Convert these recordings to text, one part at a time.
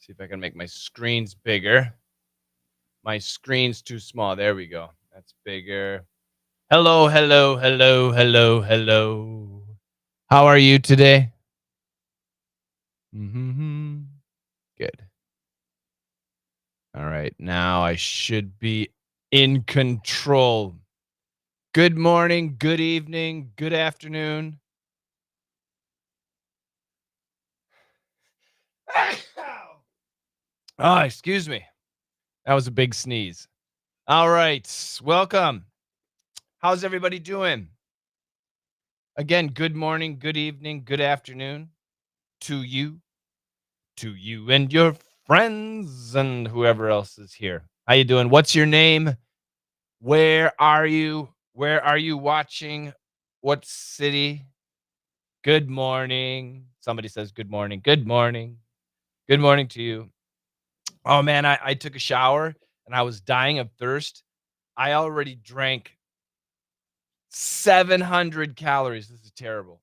See if I can make my screens bigger. My screen's too small. There we go. That's bigger. Hello, hello, hello, hello, hello. How are you today? Mm-hmm. Good. All right. Now I should be in control. Good morning, good evening, good afternoon. Oh, excuse me. That was a big sneeze. All right. Welcome. How's everybody doing? Again, good morning, good evening, good afternoon to you and your friends and whoever else is here. How you doing? What's your name? Where are you? Where are you watching? What city? Good morning. Somebody says good morning. Good morning. Good morning to you. Oh man, I took a shower and I was dying of thirst. I already drank 700 calories. This is terrible.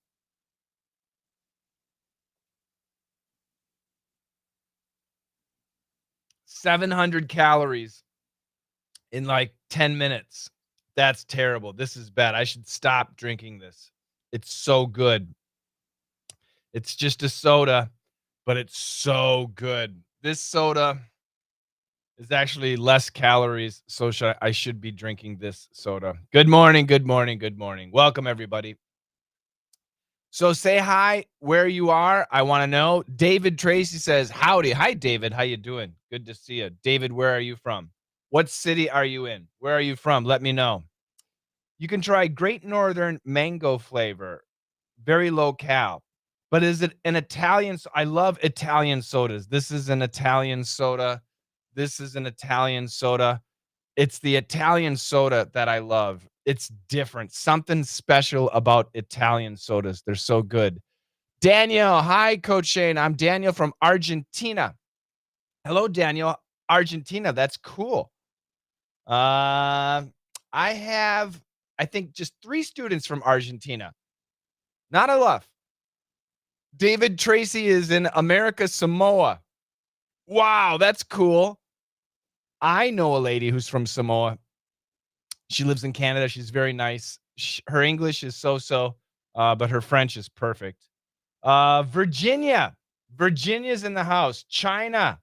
700 calories in like 10 minutes. That's terrible. This is bad. I should stop drinking this. It's so good. It's just a soda, but it's so good. This soda is actually less calories, so I should be drinking this soda. Good morning, good morning, good morning. Welcome everybody. So say hi where you are. I want to know. David Tracy says, "Howdy." Hi David, how you doing? Good to see you. David, where are you from? What city are you in? Where are you from? Let me know. You can try Great Northern mango flavor, very low cal. But is it an Italian? I love Italian sodas. This is an Italian soda. This is an Italian soda. It's the Italian soda that I love. It's different. Something special about Italian sodas. They're so good. Daniel, hi, Coach Shane. I'm Daniel from Argentina. Hello, Daniel. Argentina. That's cool. I have, I think, just 3 students from Argentina. Not enough. David Tracy is in America Samoa. Wow, that's cool. I know a lady who's from Samoa. She lives in Canada. She's very nice. Her English is so, but her French is perfect. Virginia. Virginia's in the house. China.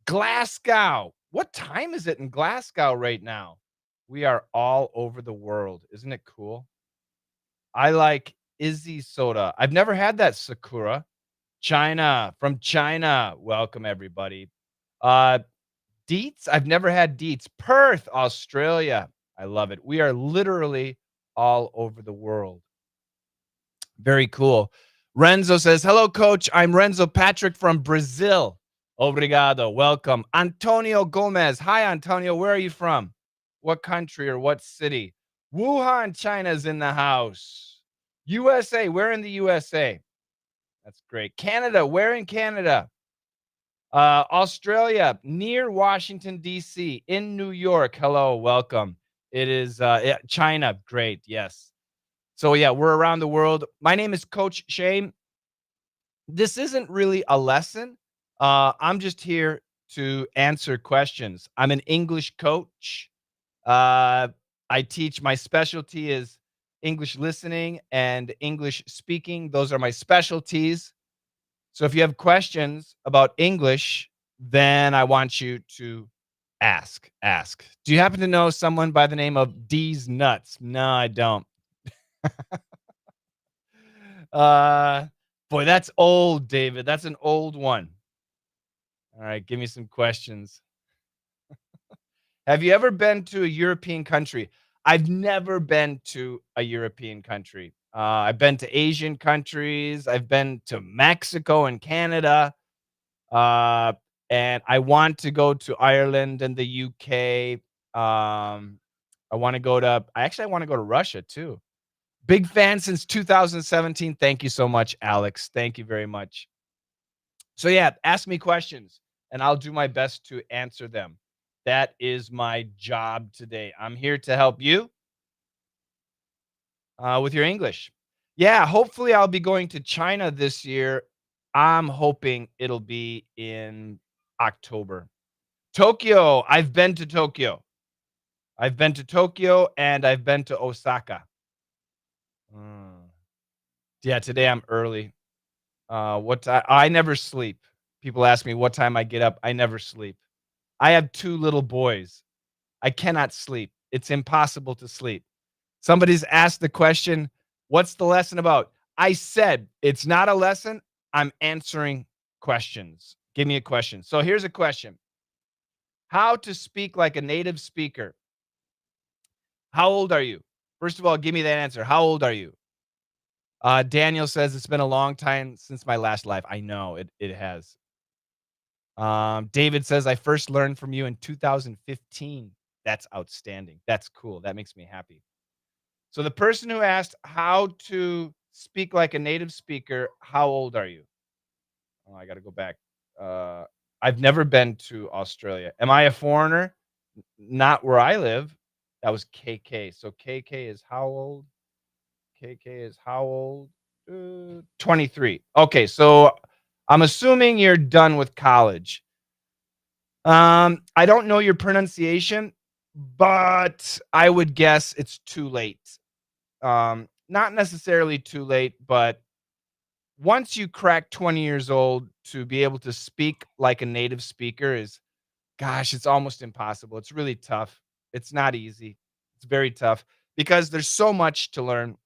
Glasgow. What time is it in Glasgow right now? We are all over the world. Isn't it cool? I like Izzy soda. I've never had that Sakura. China, from China. Welcome everybody. Uh Deets. I've never had Deets. Perth, Australia. I love it. We are literally all over the world. Very cool. Renzo says, "Hello coach. I'm Renzo Patrick from Brazil." Obrigado. Welcome. Antonio Gomez. Hi Antonio, where are you from? What country or what city? Wuhan, China's in the house. USA, where in the USA? That's great. Canada, where in Canada? Australia, near Washington, D.C., in New York. Hello, welcome. It is China. Great. Yes. So, yeah, we're around the world. My name is Coach Shane. This isn't really a lesson. I'm just here to answer questions. I'm an English coach. Uh, I teach, my specialty is English listening and English speaking. Those are my specialties. So if you have questions about English, then I want you to ask. Ask. Do you happen to know someone by the name of D's Nuts? No, I don't. Uh, boy, that's old, David. That's an old one. All right, give me some questions. Have you ever been to a European country? I've never been to a European country. I've been to Asian countries. I've been to Mexico and Canada. Uh, and I want to go to Ireland and the UK. I want to go to, I want to go to Russia too. Big fan since 2017. Thank you so much, Alex. Thank you very much. So, yeah, ask me questions and I'll do my best to answer them. That is my job today. I'm here to help you with your English. Yeah, hopefully I'll be going to China this year I'm hoping it'll be in October. Tokyo, I've been to Tokyo. I've been to Tokyo and I've been to Osaka. Mm. Yeah, today I'm early. What I never sleep. People ask me what time I get up. I never sleep. I have 2 little boys. I cannot sleep. It's impossible to sleep. Somebody's asked the question, "What's the lesson about?" I said, "It's not a lesson. I'm answering questions. Give me a question." So here's a question. How to speak like a native speaker. How old are you? First of all, give me that answer. How old are you? Daniel says it's been a long time since my last live. I know it has. David says I first learned from you in 2015. That's outstanding. That's cool. That makes me happy. So the person who asked how to speak like a native speaker, how old are you? Oh, I got to go back. Uh, I've never been to Australia. Am I a foreigner? Not where I live. That was KK. So KK is how old? KK is how old? 23. Okay, so I'm assuming you're done with college. I don't know your pronunciation, but I would guess it's too late. Not necessarily too late, but once you crack 20 years old to be able to speak like a native speaker is, gosh, it's almost impossible. It's really tough. It's not easy. It's very tough because there's so much to learn.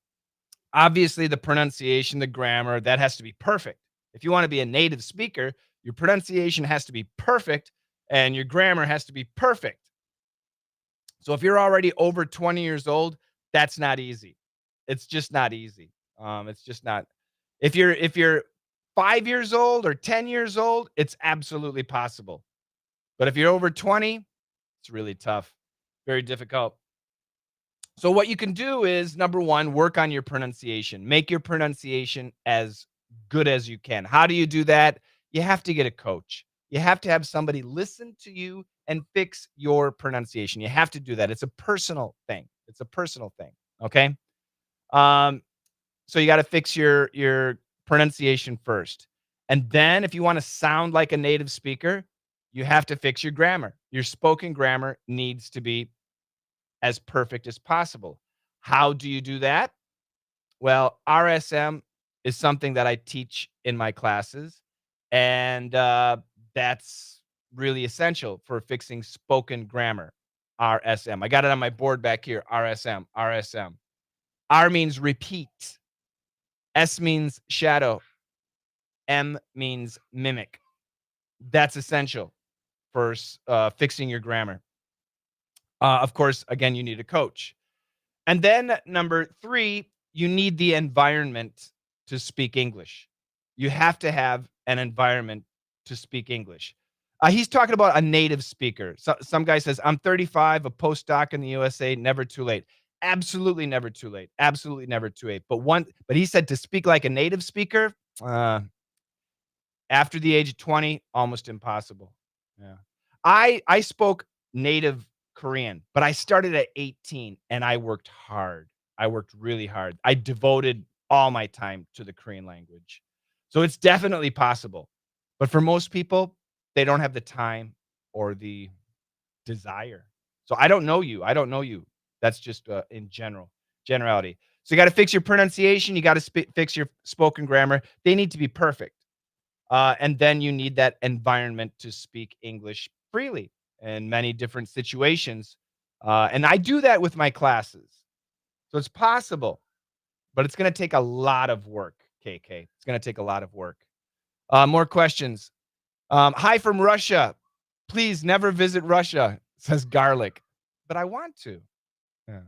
Obviously, the pronunciation, the grammar, that has to be perfect. If you want to be a native speaker, your pronunciation has to be perfect and your grammar has to be perfect. So if you're already over 20 years old, that's not easy. It's just not easy. It's just not. If you're 5 years old or 10 years old, it's absolutely possible. But if you're over 20, it's really tough, very difficult. So what you can do is number one, work on your pronunciation. Make your pronunciation as good as you can. How do you do that? You have to get a coach. You have to have somebody listen to you and fix your pronunciation. You have to do that. It's a personal thing. It's a personal thing. Okay. Um, so you got to fix your pronunciation first. And then if you want to sound like a native speaker, you have to fix your grammar. Your spoken grammar needs to be as perfect as possible. How do you do that? Well, RSM is something that I teach in my classes, and that's really essential for fixing spoken grammar. RSM. I got it on my board back here. RSM. RSM. R means repeat. S means shadow. M means mimic. That's essential for fixing your grammar. Of course, again, you need a coach. And then number 3, you need the environment to speak English. You have to have an environment to speak English. He's talking about a native speaker. Some guy says, "I'm 35, a postdoc in the USA, never too late." Absolutely never too late. Absolutely never too late. But he said to speak like a native speaker, uh, after the age of 20, almost impossible. Yeah. I spoke native Korean, but I started at 18 and I worked hard. I worked really hard. I devoted all my time to the Korean language. So it's definitely possible. But for most people, they don't have the time or the desire. So I don't know you. I don't know you. That's just in generality. So you got to fix your pronunciation. You got to fix your spoken grammar. They need to be perfect. And then you need that environment to speak English freely in many different situations. And I do that with my classes. So it's possible, but it's going to take a lot of work, KK. It's going to take a lot of work. More questions. Hi from Russia. Please never visit Russia, says Garlic. But I want to. Yeah.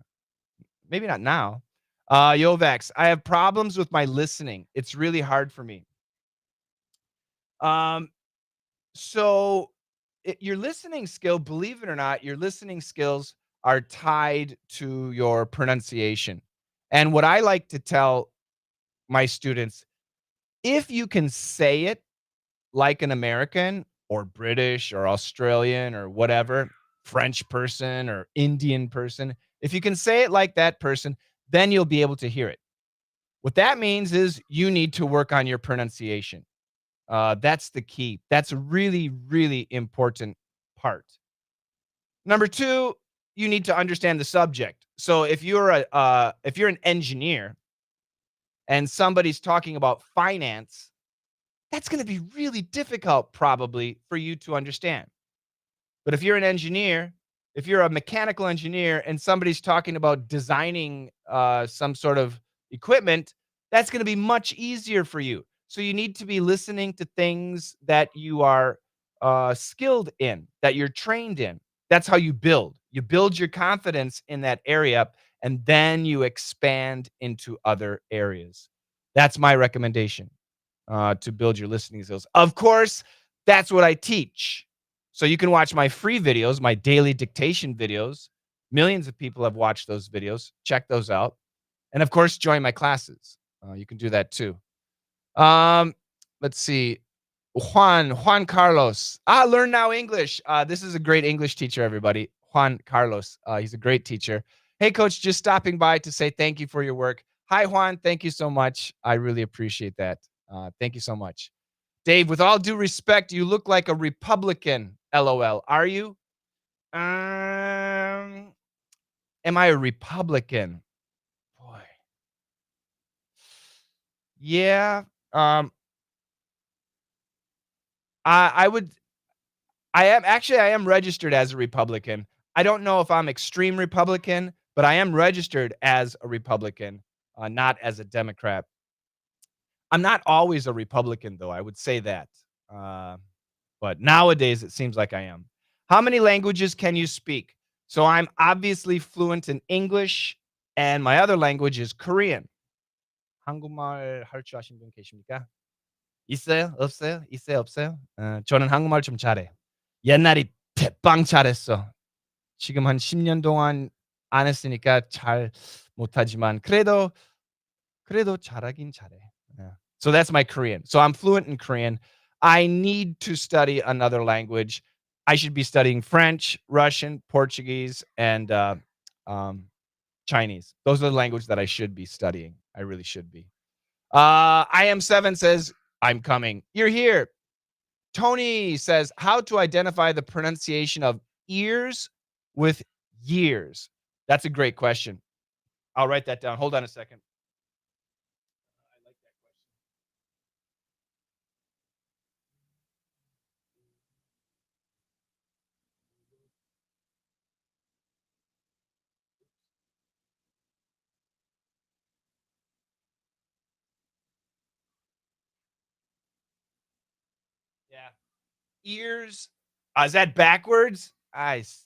Maybe not now. Yovax, I have problems with my listening. It's really hard for me. Um, So, your listening skill, believe it or not, your listening skills are tied to your pronunciation. And what I like to tell my students, if you can say it like an American or British or Australian or whatever, French person or Indian person, if you can say it like that person, then you'll be able to hear it. What that means is you need to work on your pronunciation. That's the key. That's a really, really important part. Number two, you need to understand the subject. So if you're an engineer and somebody's talking about finance, that's going to be really difficult probably for you to understand. But if you're an engineer, if you're a mechanical engineer and somebody's talking about designing some sort of equipment, that's going to be much easier for you. So you need to be listening to things that you are skilled in, that you're trained in. That's how you build. You build your confidence in that area, and then you expand into other areas. That's my recommendation to build your listening skills. Of course, that's what I teach. So you can watch my free videos, my daily dictation videos. Millions of people have watched those videos. Check those out. And of course, join my classes. You can do that too. Um, let's see. Juan Carlos. Learn now English. This is a great English teacher, everybody. Juan Carlos. He's a great teacher. Hey, coach, just stopping by to say thank you for your work. Hi, Juan. Thank you so much. I really appreciate that. Thank you so much. Dave, with all due respect, you look like a Republican. LOL. Are you? Am I a Republican? Boy. Yeah. Um, I would I am registered as a Republican. I don't know if I'm extreme Republican, but I am registered as a Republican, not as a Democrat. I'm not always a Republican, though. I would say that. Uh, but nowadays it seems like I am. How many languages can you speak? So I'm obviously fluent in English, and my other language is Korean. 한국말 할 줄 아시는 분 계십니까? 있어요? 없어요? 있어요? 없어요? 저는 한국말 좀 잘해. 옛날에 대빵 잘했어. 지금 한 10년 동안 안 했으니까 잘 못하지만 그래도 잘하긴 잘해. Yeah. So that's my Korean. So I'm fluent in Korean. I need to study another language. I should be studying French, Russian, Portuguese, and um, Chinese. Those are the languages that I should be studying. I really should be. I am seven says, I'm coming. You're here. Tony says, how to identify the pronunciation of ears with years? That's a great question. I'll write that down. Hold on a second. I like that question. Yeah. Ears. Is that backwards? Is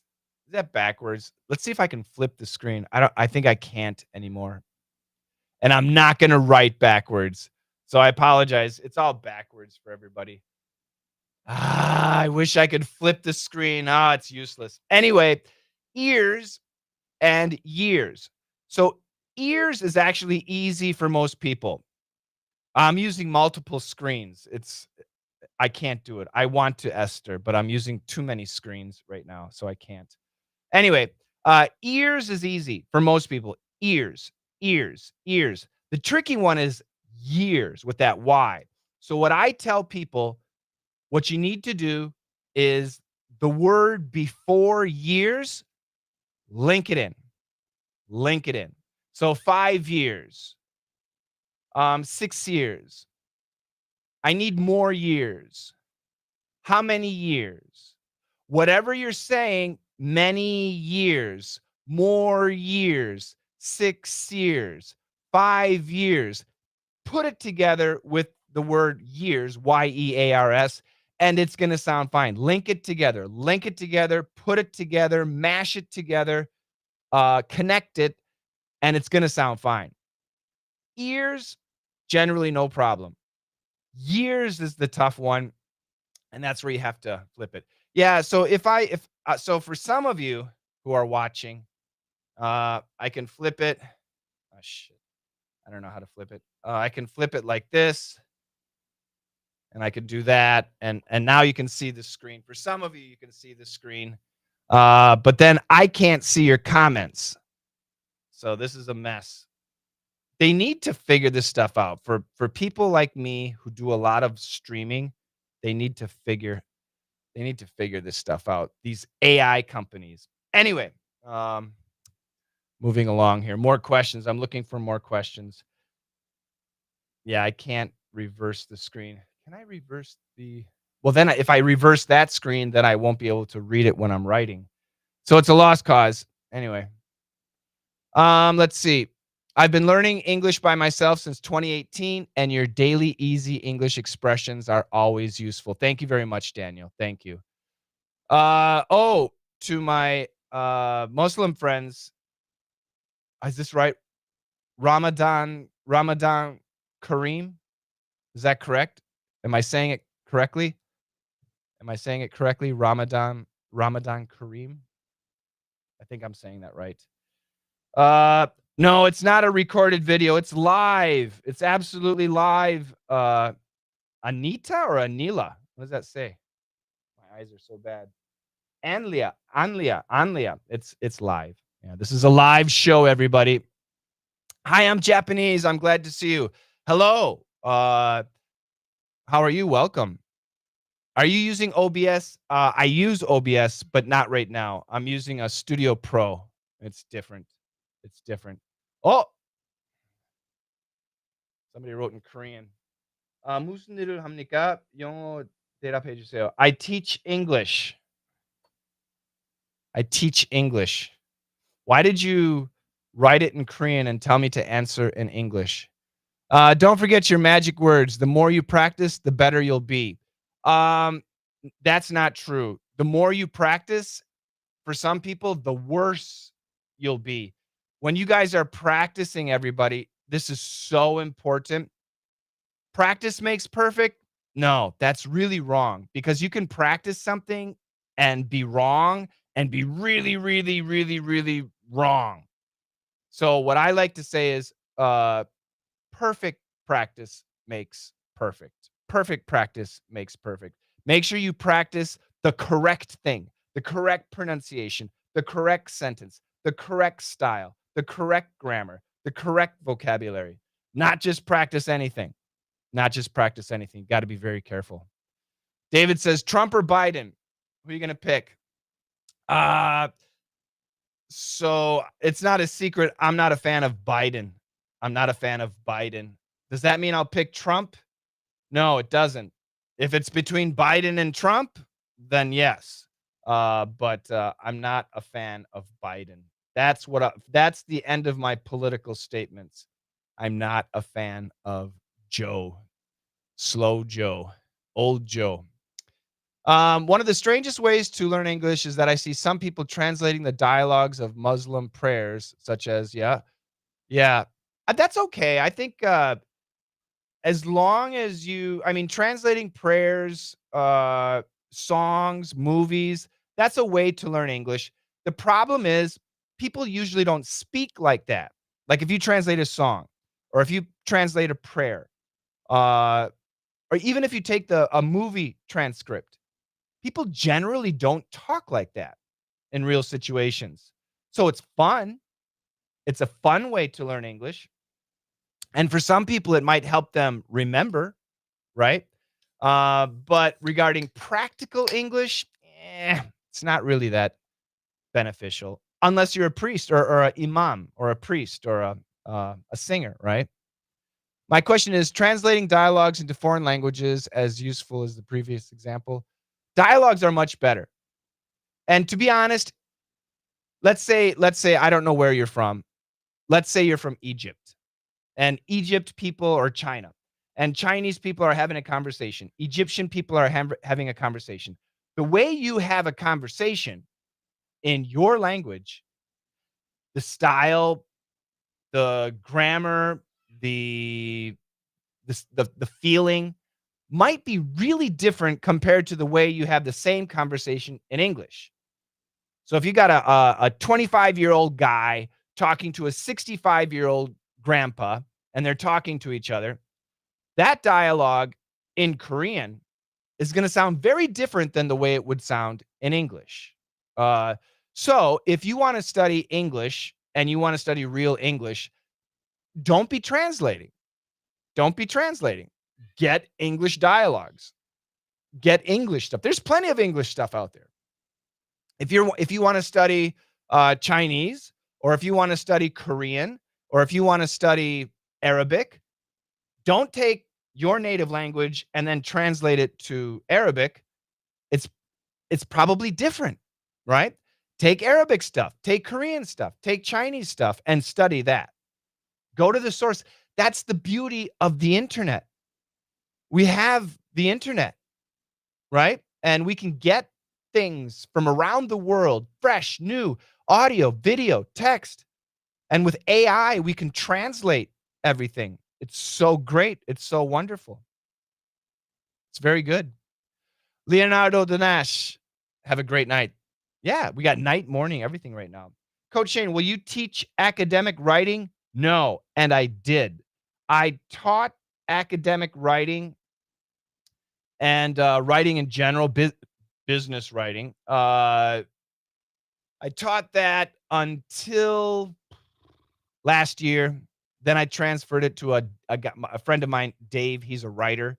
that backwards? Let's see if I can flip the screen. I think I can't anymore. And I'm not gonna write backwards. So I apologize. It's all backwards for everybody. I wish I could flip the screen. It's useless. Anyway, ears and years. So ears is actually easy for most people. I'm using multiple screens. I can't do it. I want to, Esther, but I'm using too many screens right now, so I can't. Anyway, ears is easy for most people. Ears, ears, ears. The tricky one is years with that Y. So what I tell people, what you need to do is the word before years, link it in. Link it in. So 5 years, 6 years. I need more years. How many years? Whatever you're saying, many years, more years, 6 years, 5 years. Put it together with the word years, years, and it's going to sound fine. Link it together, put it together, mash it together, connect it, and it's going to sound fine. Ears, generally no problem. Years is the tough one, and that's where you have to flip it. Yeah, so so for some of you who are watching, I can flip it. Oh shit. I don't know how to flip it. I can flip it like this, and I can do that, and now you can see the screen. For some of you, you can see the screen, but then I can't see your comments. So this is a mess. They need to figure this stuff out. For people like me who do a lot of streaming, they need to figure this stuff out. These AI companies. Anyway, um, moving along here. More questions. I'm looking for more questions. Yeah, I can't reverse the screen. Can I reverse the Well, then if I reverse that screen, then I won't be able to read it when I'm writing. So it's a lost cause. Anyway, let's see. I've been learning English by myself since 2018, and your daily easy English expressions are always useful. Thank you very much, Daniel. Thank you. Oh, to my Muslim friends, is this right? Ramadan Kareem? Is that correct? Am I saying it correctly? Am I saying it correctly? Ramadan Kareem? I think I'm saying that right. Uh, no, it's not a recorded video. It's live. It's absolutely live. Anita or Anila? What does that say? My eyes are so bad. Anlia. It's live. Yeah, this is a live show, everybody. Hi, I'm Japanese. I'm glad to see you. Hello. How are you? Welcome. Are you using OBS? I use OBS, but not right now. I'm using a Studio Pro. It's different. It's different. Oh, somebody wrote in Korean. 무슨 일을 합니까? 영어 대답해 주세요. I teach English. I teach English. Why did you write it in Korean and tell me to answer in English? Don't forget your magic words. The more you practice, the better you'll be. That's not true. The more you practice, for some people, the worse you'll be. When you guys are practicing, everybody, this is so important. Practice makes perfect. No, that's really wrong because you can practice something and be wrong and be really, really, really, really wrong. So what I like to say is perfect practice makes perfect. Perfect practice makes perfect. Make sure you practice the correct thing, the correct pronunciation, the correct sentence, the correct style, the correct grammar, the correct vocabulary. Not just practice anything. Not just practice anything. Got to be very careful. David says Trump or Biden? Who are you going to pick? Uh so it's not a secret. I'm not a fan of Biden. I'm not a fan of Biden. Does that mean I'll pick Trump? No, it doesn't. If it's between Biden and Trump, then yes. But I'm not a fan of Biden. That's the end of my political statements. I'm not a fan of Joe. Slow Joe. Old Joe. One of the strangest ways to learn English is that I see some people translating the dialogues of Muslim prayers, such as, yeah, that's okay. I think as long as translating prayers, songs, movies, that's a way to learn English. The problem is people usually don't speak like that. Like if you translate a song or if you translate a prayer, uh, or even if you take a movie transcript, people generally don't talk like that in real situations. So it's fun. It's a fun way to learn English. And for some people, it might help them remember, right? But regarding practical English, it's not really that beneficial unless you're a priest or an imam or a priest or a singer, right? My question is translating dialogues into foreign languages as useful as the previous example. Dialogues are much better. And to be honest, let's say I don't know where you're from. Let's say you're from Egypt. And Egypt people or China. And Chinese people are having a conversation. Egyptian people are having a conversation. The way you have a conversation in your language, the style, the grammar, the feeling might be really different compared to the way you have the same conversation in English. So if you got a 25-year-old guy talking to a 65-year-old grandpa and they're talking to each other, that dialogue in Korean is going to sound very different than the way it would sound in English. So if you want to study English and you want to study real English, don't be translating. Don't be translating. Get English dialogues. Get English stuff. There's plenty of English stuff out there. If you want to study Chinese, or if you want to study Korean, or if you want to study Arabic, don't take your native language and then translate it to Arabic. It's it's probably different, right? Take Arabic stuff, take Korean stuff, take Chinese stuff and study that. Go to the source. That's the beauty of the internet. We have the internet, right? And we can get things from around the world, fresh, new, audio, video, text. And with AI, we can translate everything. It's so great. It's so wonderful. It's very good. Leonardo Danash, have a great night. Yeah, we got night, morning, everything right now. Coach Shane, will you teach academic writing? No, and I did. I taught academic writing and writing in general, business writing. I taught that until last year. Then I transferred it to a friend of mine, Dave. He's a writer.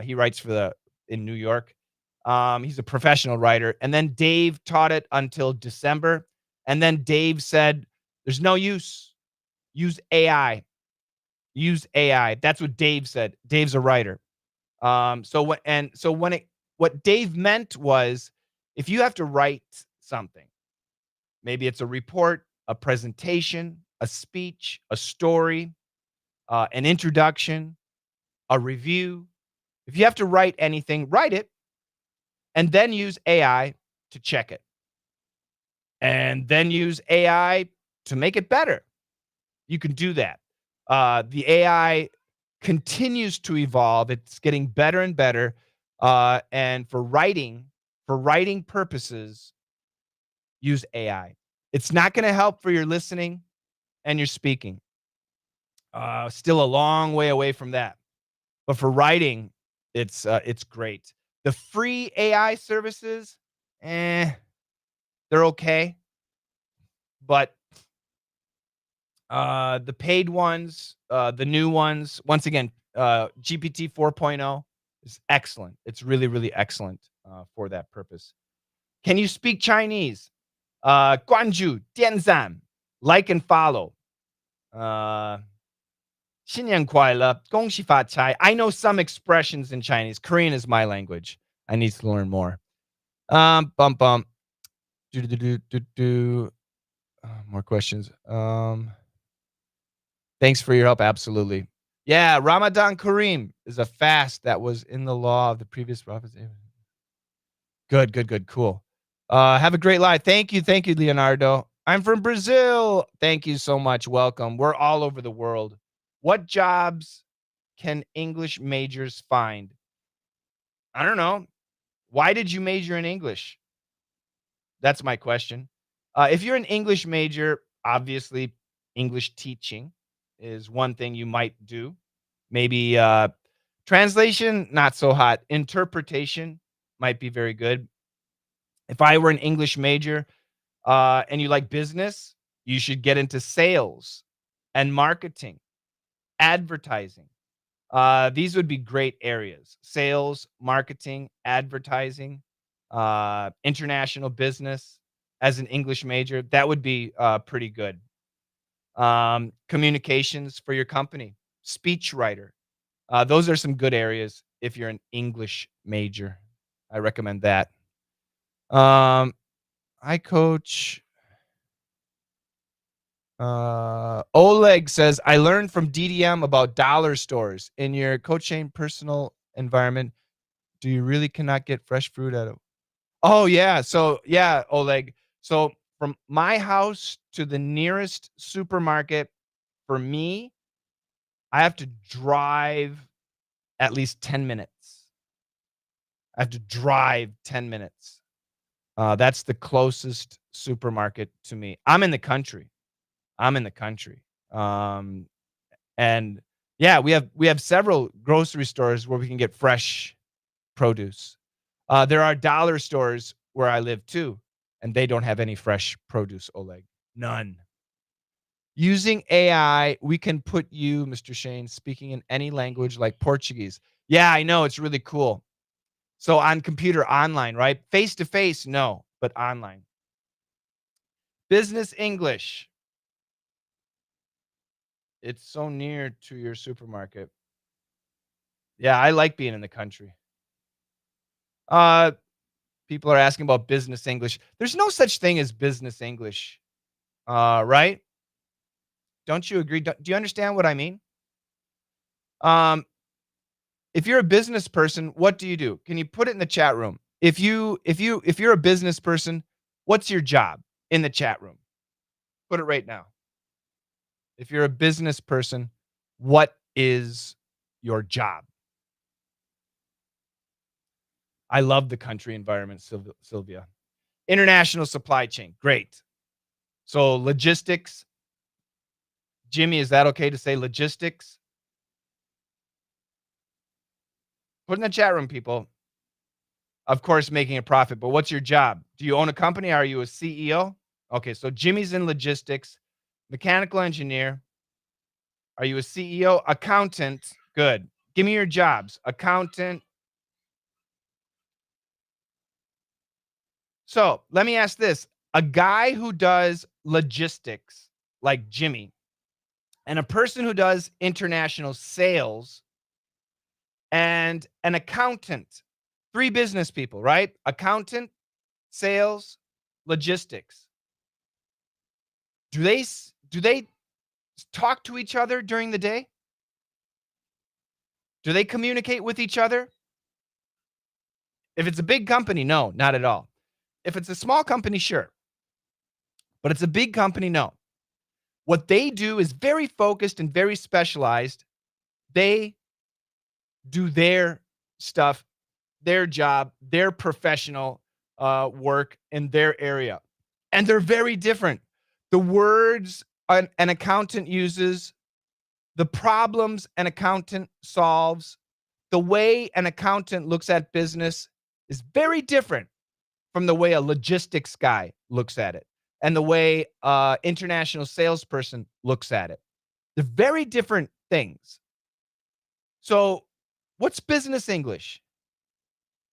He writes in New York. He's a professional writer. And then Dave taught it until December. And then Dave said, "There's no use. Use AI. Use AI." That's what Dave said. Dave's a writer. What Dave meant was, if you have to write something, maybe it's a report, a presentation, a speech, a story, an introduction, a review. If you have to write anything, write it and then use AI to check it. And then use AI to make it better. You can do that. The AI continues to evolve. It's getting better and better. And for writing purposes, use AI. It's not going to help for your listening and your speaking. Still a long way away from that. But for writing, it's great. The free AI services, they're okay. But the paid ones, the new ones, once again, GPT 4.0 is excellent. It's really, really excellent for that purpose. Can you speak Chinese? Guanju, Dianzan, like and follow. 新年快乐,恭喜发财. I know some expressions in Chinese. Korean is my language. I need to learn more. Bum bum. Do do do do do. More questions. Thanks for your help. Absolutely. Yeah, Ramadan Kareem is a fast that was in the law of the previous prophets. Good, good, good. Cool. Have a great life. Thank you, Leonardo. I'm from Brazil. Thank you so much. Welcome. We're all over the world. What jobs can English majors find? I don't know. Why did you major in English? That's my question. If you're an English major, obviously English teaching is one thing you might do. Maybe translation, not so hot. Interpretation might be very good. If I were an English major and you like business, you should get into sales and marketing, advertising. These would be great areas: sales, marketing, advertising, international business. As an English major, that would be pretty good. Communications for your company, speech writer. Those are some good areas if you're an English major. I recommend that. I coach. Oleg says, I learned from DDM about dollar stores. In your coaching personal environment, do you really cannot get fresh fruit out of? Oh, yeah. So, yeah, Oleg. So, from my house to the nearest supermarket, for me, I have to drive at least 10 minutes. I have to drive 10 minutes. That's the closest supermarket to me. I'm in the country. Um, and yeah, we have several grocery stores where we can get fresh produce. There are dollar stores where I live too, and they don't have any fresh produce, Oleg. None. Using AI, we can put you, Mr. Shane, speaking in any language like Portuguese. Yeah, I know. It's really cool. So on computer online, right? Face to face, no, but online. Business English. It's so near to your supermarket. Yeah, I like being in the country. Uh, People are asking about business English. There's no such thing as business English, right? Don't you agree? Do you understand what I mean? Um, if you're a business person, what do you do? Can you put it in the chat room? If you're a business person, what's your job in the chat room? Put it right now. If you're a business person, what is your job? I love the country environment, Sylvia. International supply chain, great. So logistics, Jimmy, is that okay to say logistics? Put in the chat room, people. Of course, making a profit, but what's your job? Do you own a company? Are you a CEO? Okay, so Jimmy's in logistics, mechanical engineer. Are you a CEO? Accountant. Good. Give me your jobs. Accountant. So let me ask this. A guy who does logistics, like Jimmy, and a person who does international sales and an accountant, three business people, right? Accountant, sales, logistics. Do they talk to each other during the day? Do they communicate with each other? If it's a big company, no, not at all. If it's a small company, sure. But it's a big company, no. What they do is very focused and very specialized. They do their stuff, their job, their professional work in their area. And they're very different. The words an accountant uses, the problems an accountant solves, the way an accountant looks at business is very different from the way a logistics guy looks at it and the way international salesperson looks at it. They're very different things. So, what's business English?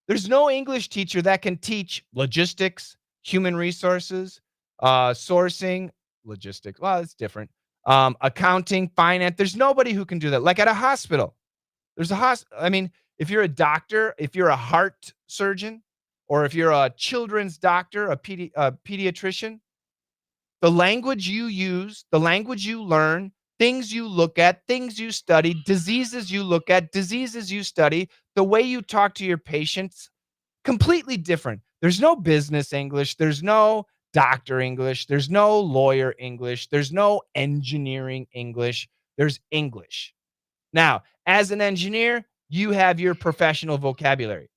There's no English teacher that can teach logistics, human resources, sourcing, logistics. Well, it's different. Accounting, finance. There's nobody who can do that. Like at a hospital, there's a hospital. I mean, if you're a doctor, if you're a heart surgeon, or if you're a children's doctor, a pediatrician, the language you use, the language you learn, things you look at, things you study, diseases you look at, diseases you study, the way you talk to your patients, completely different. There's no business English. There's no doctor English. There's no lawyer English. There's no engineering English. There's English. Now, as an engineer, you have your professional vocabulary.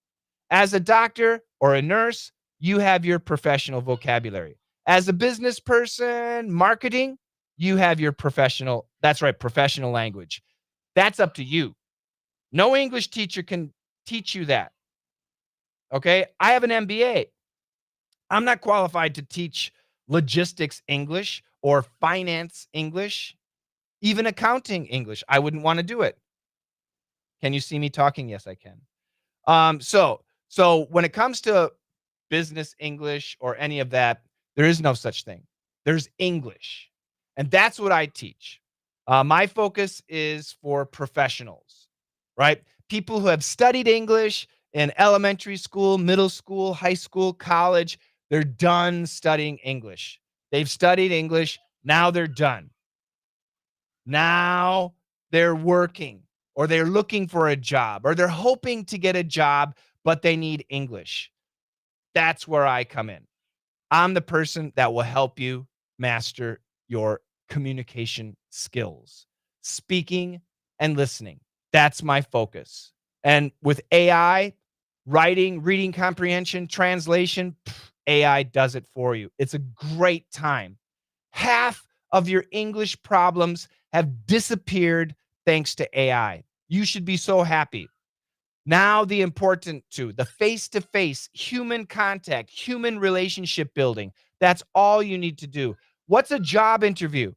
As a doctor or a nurse, you have your professional vocabulary. As a business person, marketing, you have your professional, that's right, professional language. That's up to you. No English teacher can teach you that. Okay? I have an MBA. I'm not qualified to teach logistics English or finance English, even accounting English. I wouldn't want to do it. Can you see me talking? Yes, I can. So when it comes to business English or any of that, there is no such thing. There's English, and that's what I teach. My focus is for professionals, right? People who have studied English in elementary school, middle school, high school, college. They're done studying English. They've studied English. Now they're done. Now they're working or they're looking for a job or they're hoping to get a job, but they need English. That's where I come in. I'm the person that will help you master your communication skills, speaking and listening. That's my focus. And with AI, writing, reading comprehension, translation, AI does it for you. It's a great time. Half of your English problems have disappeared thanks to AI. You should be so happy. Now, the important two, the face to face, human contact, human relationship building. That's all you need to do. What's a job interview?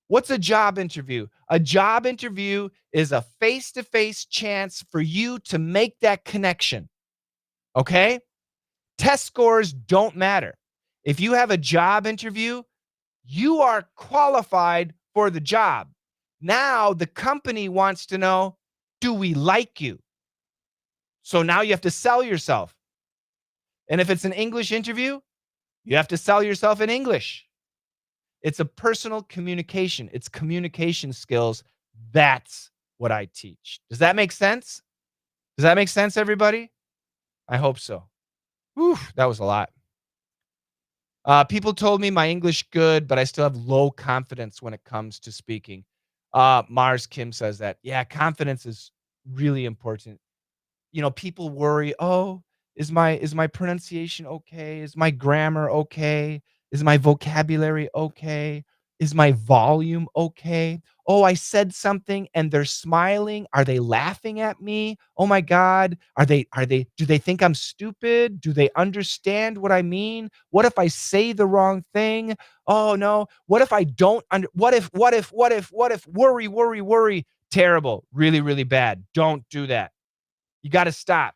What's a job interview? A job interview is a face-to-face chance for you to make that connection, okay? Test scores don't matter. If you have a job interview, you are qualified for the job. Now the company wants to know, do we like you? So now you have to sell yourself. And if it's an English interview, you have to sell yourself in English. It's a personal communication. It's communication skills. That's what I teach. Does that make sense? Does that make sense, everybody? I hope so. Whew, that was a lot. People told me my English good, but I still have low confidence when it comes to speaking. Mars Kim says that. Yeah, confidence is really important. People worry, "Oh, is my pronunciation okay? Is my grammar okay? Is my vocabulary okay? Is my volume okay? Oh, I said something and they're smiling. Are they laughing at me? Oh my god, are they do they think I'm stupid? Do they understand what I mean? What if I say the wrong thing? Oh no, what if I don't under what if worry, worry, worry. Terrible. Really, really bad. Don't do that. You got to stop.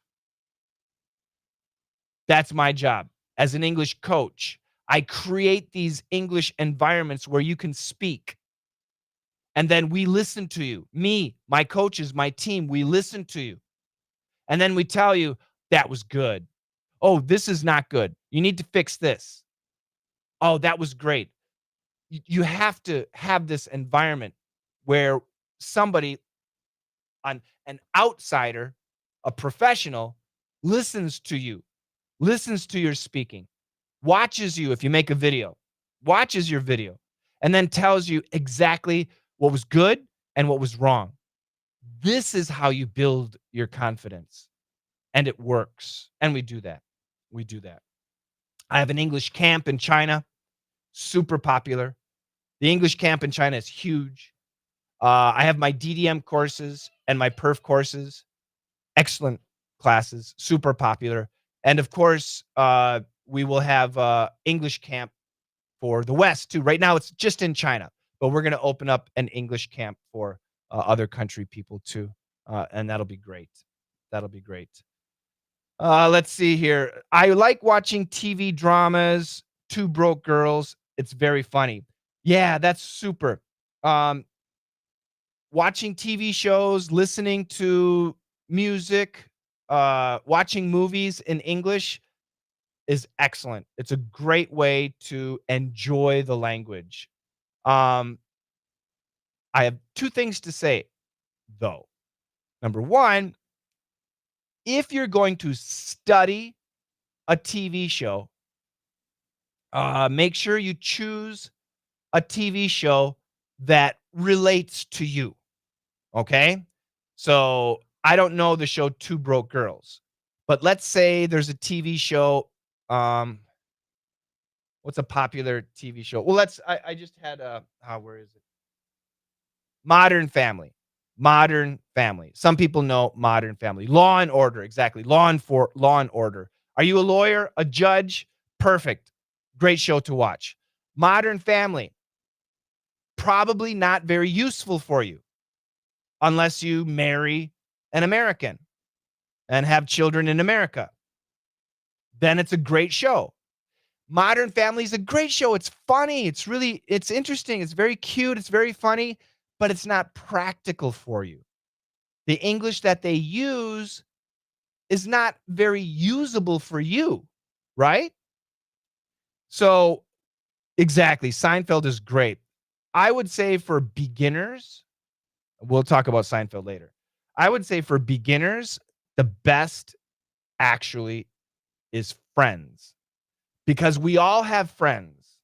That's my job as an English coach. I create these English environments where you can speak. And then we listen to you. Me, my coaches, my team, we listen to you. And then we tell you that was good. Oh, this is not good. You need to fix this. Oh, that was great. You have to have this environment where somebody, an outsider, a professional, listens to you, listens to your speaking, watches you if you make a video, watches your video, and then tells you exactly what was good and what was wrong. This is how you build your confidence. And it works. And we do that. We do that. I have an English camp in China, super popular. The English camp in China is huge. I have my DDM courses and my perf courses, excellent classes, super popular. And of course, we will have English camp for the West too. Right now, it's just in China, but we're going to open up an English camp for other country people too, and that'll be great. That'll be great. Let's see here. I like watching TV dramas. Two Broke Girls. It's very funny. Yeah, that's super. Um, Watching TV shows, listening to music, watching movies in English is excellent. It's a great way to enjoy the language. Um, I have two things to say, though. Number one, if you're going to study a TV show, make sure you choose a TV show that relates to you. Okay? So I don't know the show Two Broke Girls, but let's say there's a TV show. Um, what's a popular TV show? Well, I just had where is it? Modern Family. Modern Family. Some people know Modern Family. Law and Order, exactly. Law and Order. Are you a lawyer, a judge? Perfect. Great show to watch. Modern Family. Probably not very useful for you unless you marry an American and have children in America. Then it's a great show. Modern Family is a great show. It's funny. It's interesting. It's very cute. It's very funny, but it's not practical for you. The English that they use is not very usable for you, right? So, exactly. Seinfeld is great. I would say for beginners, we'll talk about Seinfeld later. I would say for beginners, the best actually is Friends because we all have friends.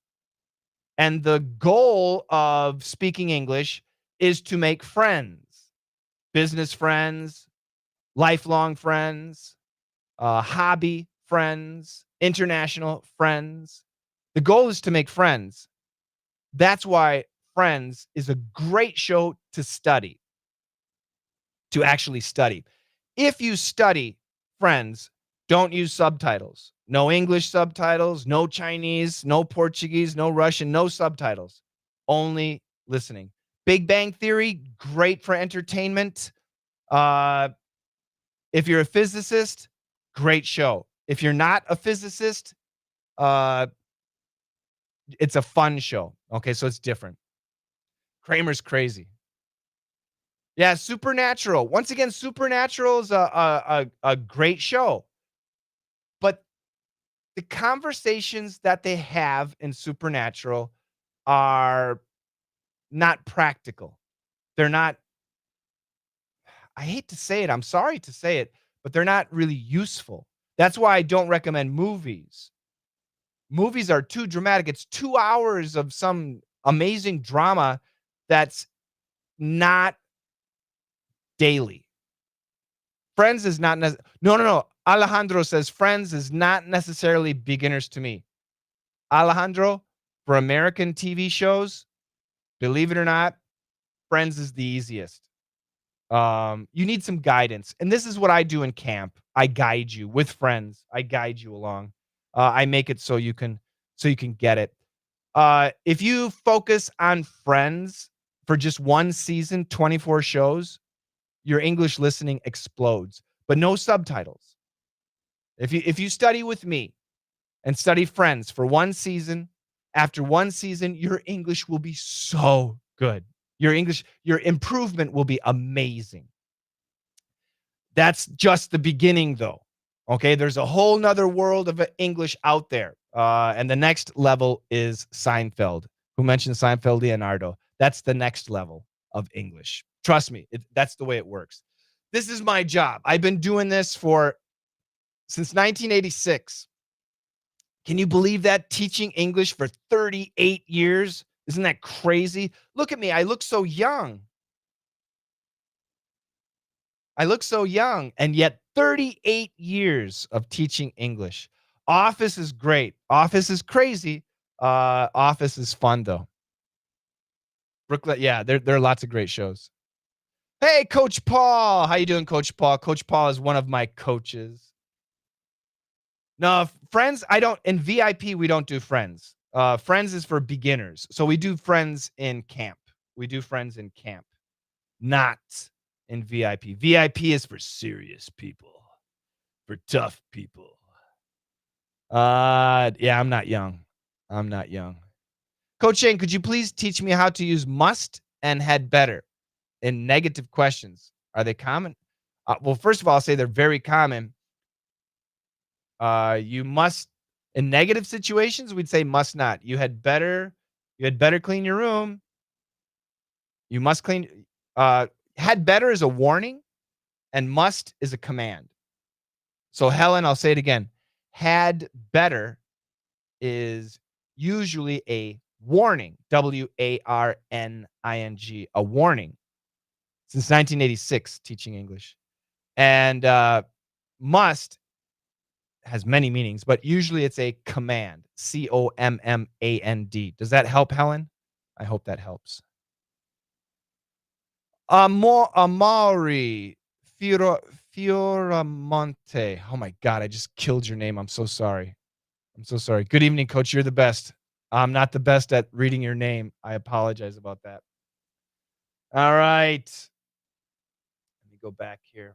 And the goal of speaking English is to make friends, business friends, lifelong friends, hobby friends, international friends. The goal is to make friends. That's why Friends is a great show to study, to actually study. If you study Friends, don't use subtitles. No English subtitles, no Chinese, no Portuguese, no Russian, no subtitles. Only listening. Big Bang Theory, great for entertainment. Uh, if you're a physicist, great show. If you're not a physicist, uh, it's a fun show. Okay, so it's different. Kramer's crazy. Yeah, Supernatural. Once again, Supernatural is a great show, but the conversations that they have in Supernatural are not practical. They're not, I hate to say it, I'm sorry to say it, but they're not really useful. That's why I don't recommend movies. Movies are too dramatic. It's 2 hours of some amazing drama that's not daily. Friends is not no, no, no. Alejandro says Friends is not necessarily beginners to me. Alejandro, for American TV shows, believe it or not, Friends is the easiest. You need some guidance. And this is what I do in camp. I guide you with friends. I guide you along. I make it so you can get it. If you focus on Friends for just one season, 24 shows, your English listening explodes, but no subtitles. If you study with me and study Friends for one season, after one season, your English will be so good. Your improvement will be amazing. That's just the beginning, though. Okay, there's a whole nother world of English out there. And the next level is Seinfeld. Who mentioned Seinfeld? Leonardo. That's the next level of English. Trust me, that's the way it works. This is my job. I've been doing this since 1986. Can you believe that? Teaching English for 38 years? Isn't that crazy? Look at me. I look so young. And yet 38 years of teaching English. Office is great. Office is crazy. Office is fun though. Brooklyn, yeah, there are lots of great shows. Hey, Coach Paul. How you doing, Coach Paul? Coach Paul is one of my coaches. No, Friends, I don't in VIP we don't do Friends. Friends is for beginners. So we do Friends in camp. We do Friends in camp. Not in VIP. VIP is for serious people, for tough people. Yeah, I'm not young. I'm not young. Coach Shane, could you please teach me how to use must and had better in negative questions? Are they common? Well, first of all, I'll say they're very common. You must in negative situations, we'd say must not. You had better clean your room. You must clean. Had better is a warning, and must is a command. So, Helen, I'll say it again. Had better is usually a warning, warning, a warning. Since 1986, teaching English. And must has many meanings, but usually it's a command, command. Does that help, Helen? I hope that helps. Amari Fioramonte. Oh my God, I just killed your name. I'm so sorry. I'm so sorry. Good evening, coach. You're the best. I'm not the best at reading your name. I apologize about that. All right. Let me go back here.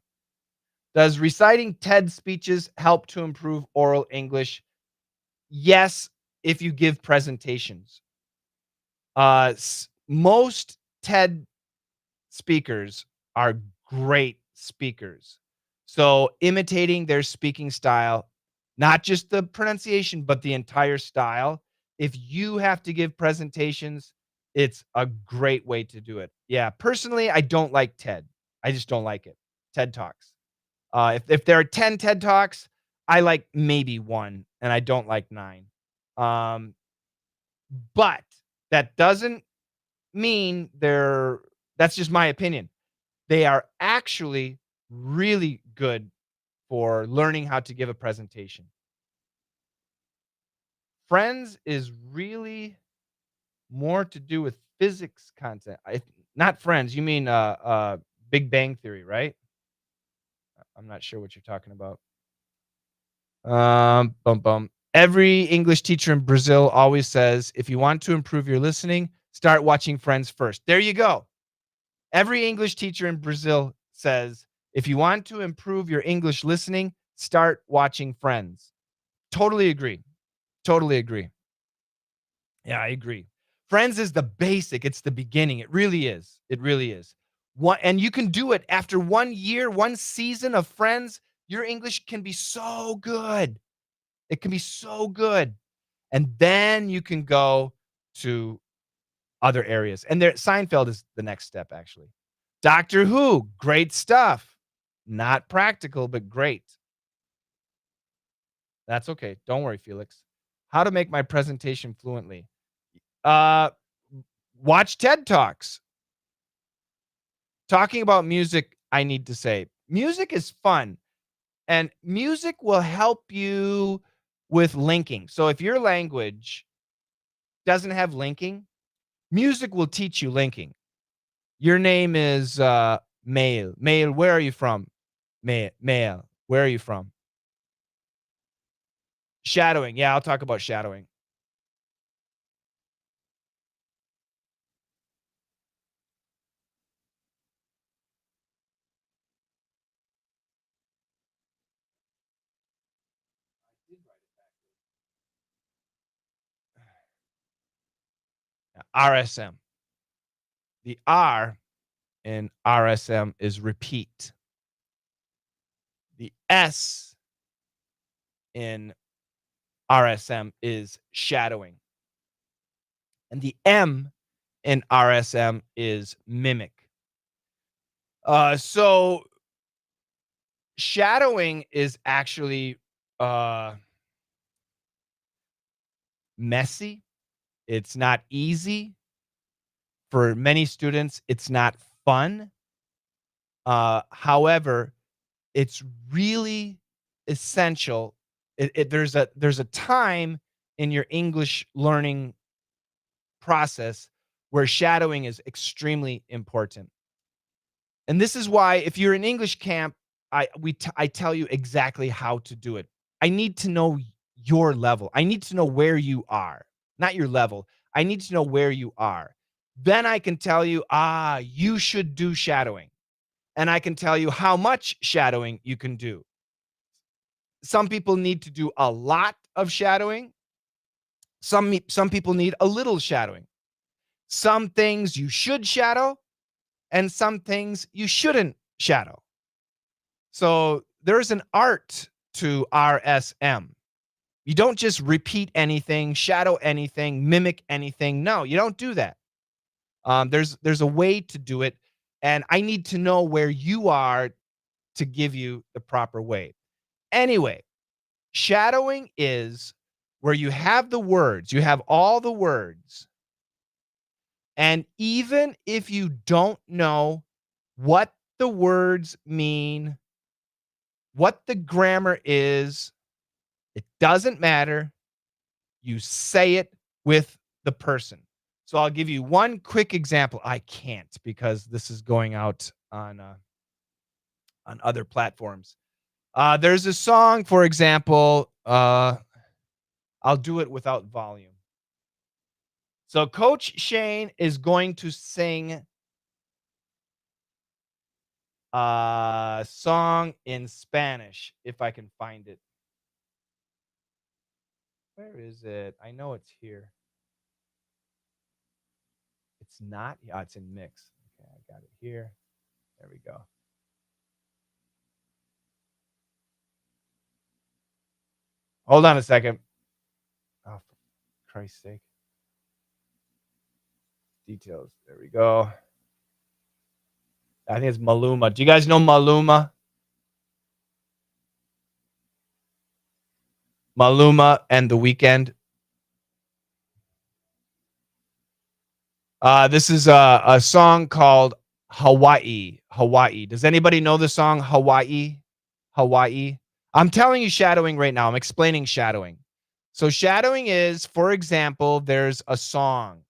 Does reciting TED speeches help to improve oral English? Yes, if you give presentations. Most TED speakers are great speakers. So imitating their speaking style, not just the pronunciation, but the entire style. If you have to give presentations, it's a great way to do it. Yeah, personally, I don't like TED. I just don't like it. TED Talks. If there are 10 TED Talks, I like maybe one, and I don't like 9. Um, but that doesn't mean that's just my opinion. They are actually really good for learning how to give a presentation. Friends is really more to do with physics content. Not Friends, you mean Big Bang Theory, right? I'm not sure what you're talking about. Bum bum. Every English teacher in Brazil always says, if you want to improve your listening, start watching Friends first. There you go. Every English teacher in Brazil says, if you want to improve your English listening, start watching Friends. Totally agree. Totally agree. Yeah, I agree. Friends is the basic. It's the beginning. It really is. It really is. And you can do it after 1 year, one season of Friends. Your English can be so good. It can be so good. And then you can go to other areas. And there, Seinfeld is the next step, actually. Doctor Who, great stuff. Not practical, but great. That's okay. Don't worry, Felix. How to make my presentation fluently. Uh, watch TED Talks. Talking about music, I need to say, music is fun, and music will help you with linking. So if your language doesn't have linking, music will teach you linking. Your name is Mail. Mail, where are you from? Mail. Where are you from? Shadowing. Yeah, I'll talk about shadowing. RSM. The R in RSM is repeat. The S in RSM is shadowing. And the M in RSM is mimic. So shadowing is actually uh, messy. It's not easy. For many students, it's not fun. However, it's really essential. There's a time in your English learning process where shadowing is extremely important. And this is why if you're in English camp, I tell you exactly how to do it. I need to know your level. I need to know where you are. Not your level. I need to know where you are. Then I can tell you, you should do shadowing. And I can tell you how much shadowing you can do. Some people need to do a lot of shadowing. Some people need a little shadowing. Some things you should shadow and some things you shouldn't shadow. So there's an art to RSM. You don't just repeat anything, shadow anything, mimic anything. No, you don't do that. There's a way to do it, and I need to know where you are to give you the proper way. Anyway, shadowing is where you have the words, you have all the words, and even if you don't know what the words mean, what the grammar is, it doesn't matter. You say it with the person. So I'll give you one quick example. I can't because this is going out on other platforms. There's a song, for example. I'll do it without volume. So Coach Shane is going to sing a song in Spanish if I can find it. Where is it? I know it's here. It's not. Yeah, it's in mix. Okay, I got it here. There we go. Hold on a second. Oh, for Christ's sake. Details. There we go. I think it's Maluma. Do you guys know Maluma? Maluma and The Weekend. This is a song called Hawaii. Hawaii. Does anybody know the song Hawaii? Hawaii. I'm telling you shadowing right now. I'm explaining shadowing. So shadowing is, for example, there's a song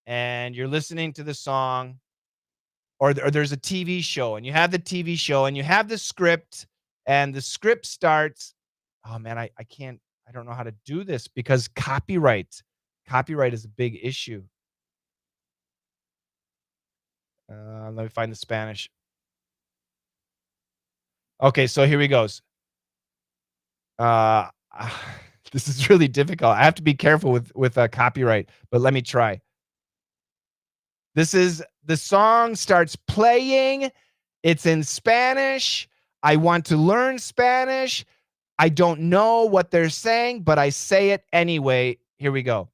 and you're listening to the song, or there's a TV show and you have the TV show and you have the script, and the script starts. Oh man, I can't, I don't know how to do this because copyright is a big issue. Let me find the Spanish. Okay, so here he goes. Uh, this is really difficult. I have to be careful with copyright, but let me try. This is the song starts playing. It's in Spanish. I want to learn Spanish. I don't know what they're saying, but I say it anyway. Here we go.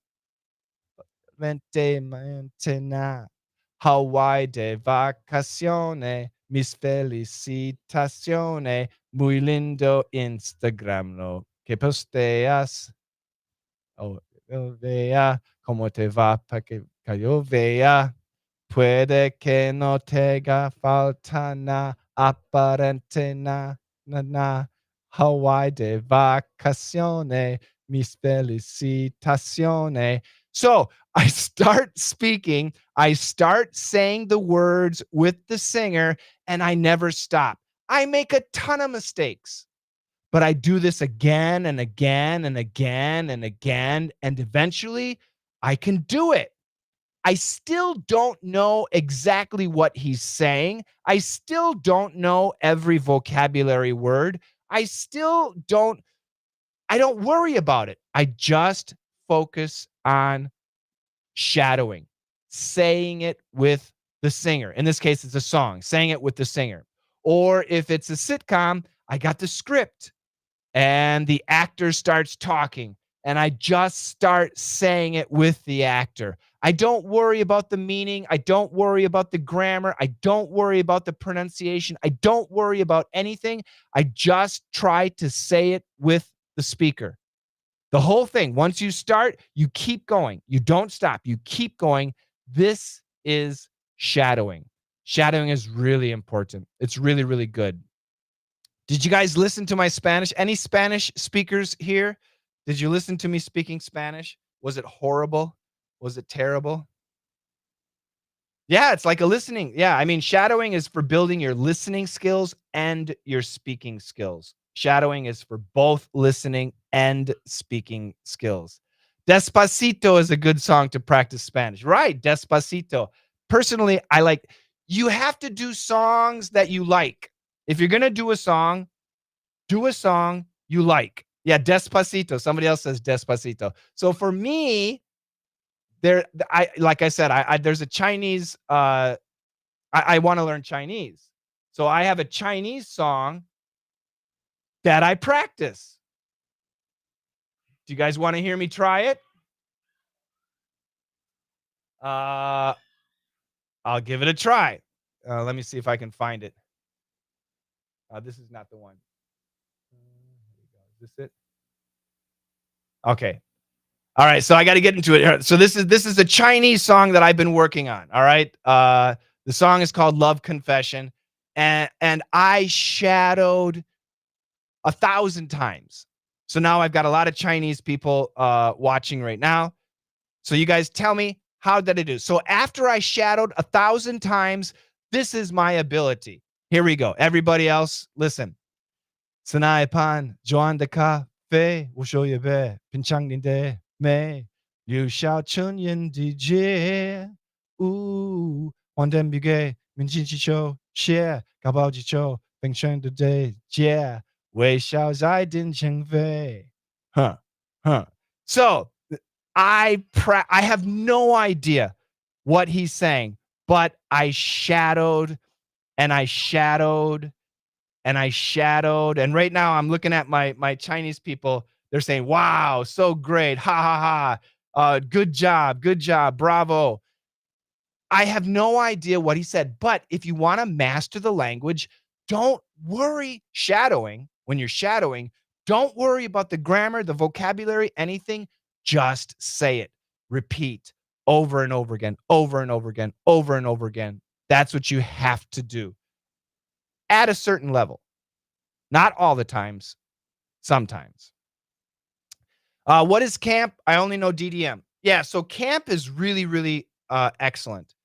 Vente mañana, Hawaii de vacaciones, mis felicitaciones, muy lindo Instagram, lo que posteas. Oh, yo vea cómo te va para que yo vea. Puede que no te haga falta na, aparente na. Hawaii de vacaciones, mis felicitaciones. So I start speaking, I start saying the words with the singer, and I never stop. I make a ton of mistakes, but I do this again and again and again and again, and eventually I can do it. I still don't know exactly what he's saying. I still don't know every vocabulary word. I don't worry about it. I just focus on shadowing, saying it with the singer. In this case, it's a song, saying it with the singer. Or if it's a sitcom, I got the script and the actor starts talking and I just start saying it with the actor. I don't worry about the meaning. I don't worry about the grammar. I don't worry about the pronunciation. I don't worry about anything. I just try to say it with the speaker. The whole thing. Once you start, you keep going. You don't stop. You keep going. This is shadowing. Shadowing is really important. It's really, really good. Did you guys listen to my Spanish? Any Spanish speakers here? Did you listen to me speaking Spanish? Was it horrible? Was it terrible? Yeah, it's like a listening. Yeah, I mean, shadowing is for building your listening skills and your speaking skills. Shadowing is for both listening and speaking skills. Despacito is a good song to practice Spanish. Right, Despacito. Personally, I like you have to do songs that you like. If you're going to do a song you like. Yeah, Despacito. Somebody else says Despacito. So for me, I like I said, I there's a Chinese I want to learn Chinese. So I have a Chinese song that I practice. Do you guys want to hear me try it? Uh I'll give it a try. Let me see if I can find it. This is not the one. Here we go. Is this it? Okay. All right, so I got to get into it. So this is a Chinese song that I've been working on. All right, the song is called "Love Confession," and I shadowed 1,000 times. So now I've got a lot of Chinese people watching right now. So you guys tell me how did I do? So after I shadowed 1,000 times, this is my ability. Here we go. Everybody else, listen. 此乃盘转的咖啡，我手也杯，品尝你的美，留下春烟的街。呜，黄灯笔给面前气球，写高抛气球，冰霜的对接，微笑在天前飞。Huh, huh. So I have no idea what he's saying, but I shadowed and I shadowed and I shadowed. And right now I'm looking at my Chinese people. They're saying, "Wow, so great. Ha ha ha. Good job. Good job. Bravo." I have no idea what he said, but if you want to master the language, don't worry shadowing. When you're shadowing, don't worry about the grammar, the vocabulary, anything. Just say it. Repeat over and over again, over and over again, over and over again. That's what you have to do at a certain level. Not all the times, sometimes. What is camp? I only know DDM. Yeah, so camp is really, really excellent.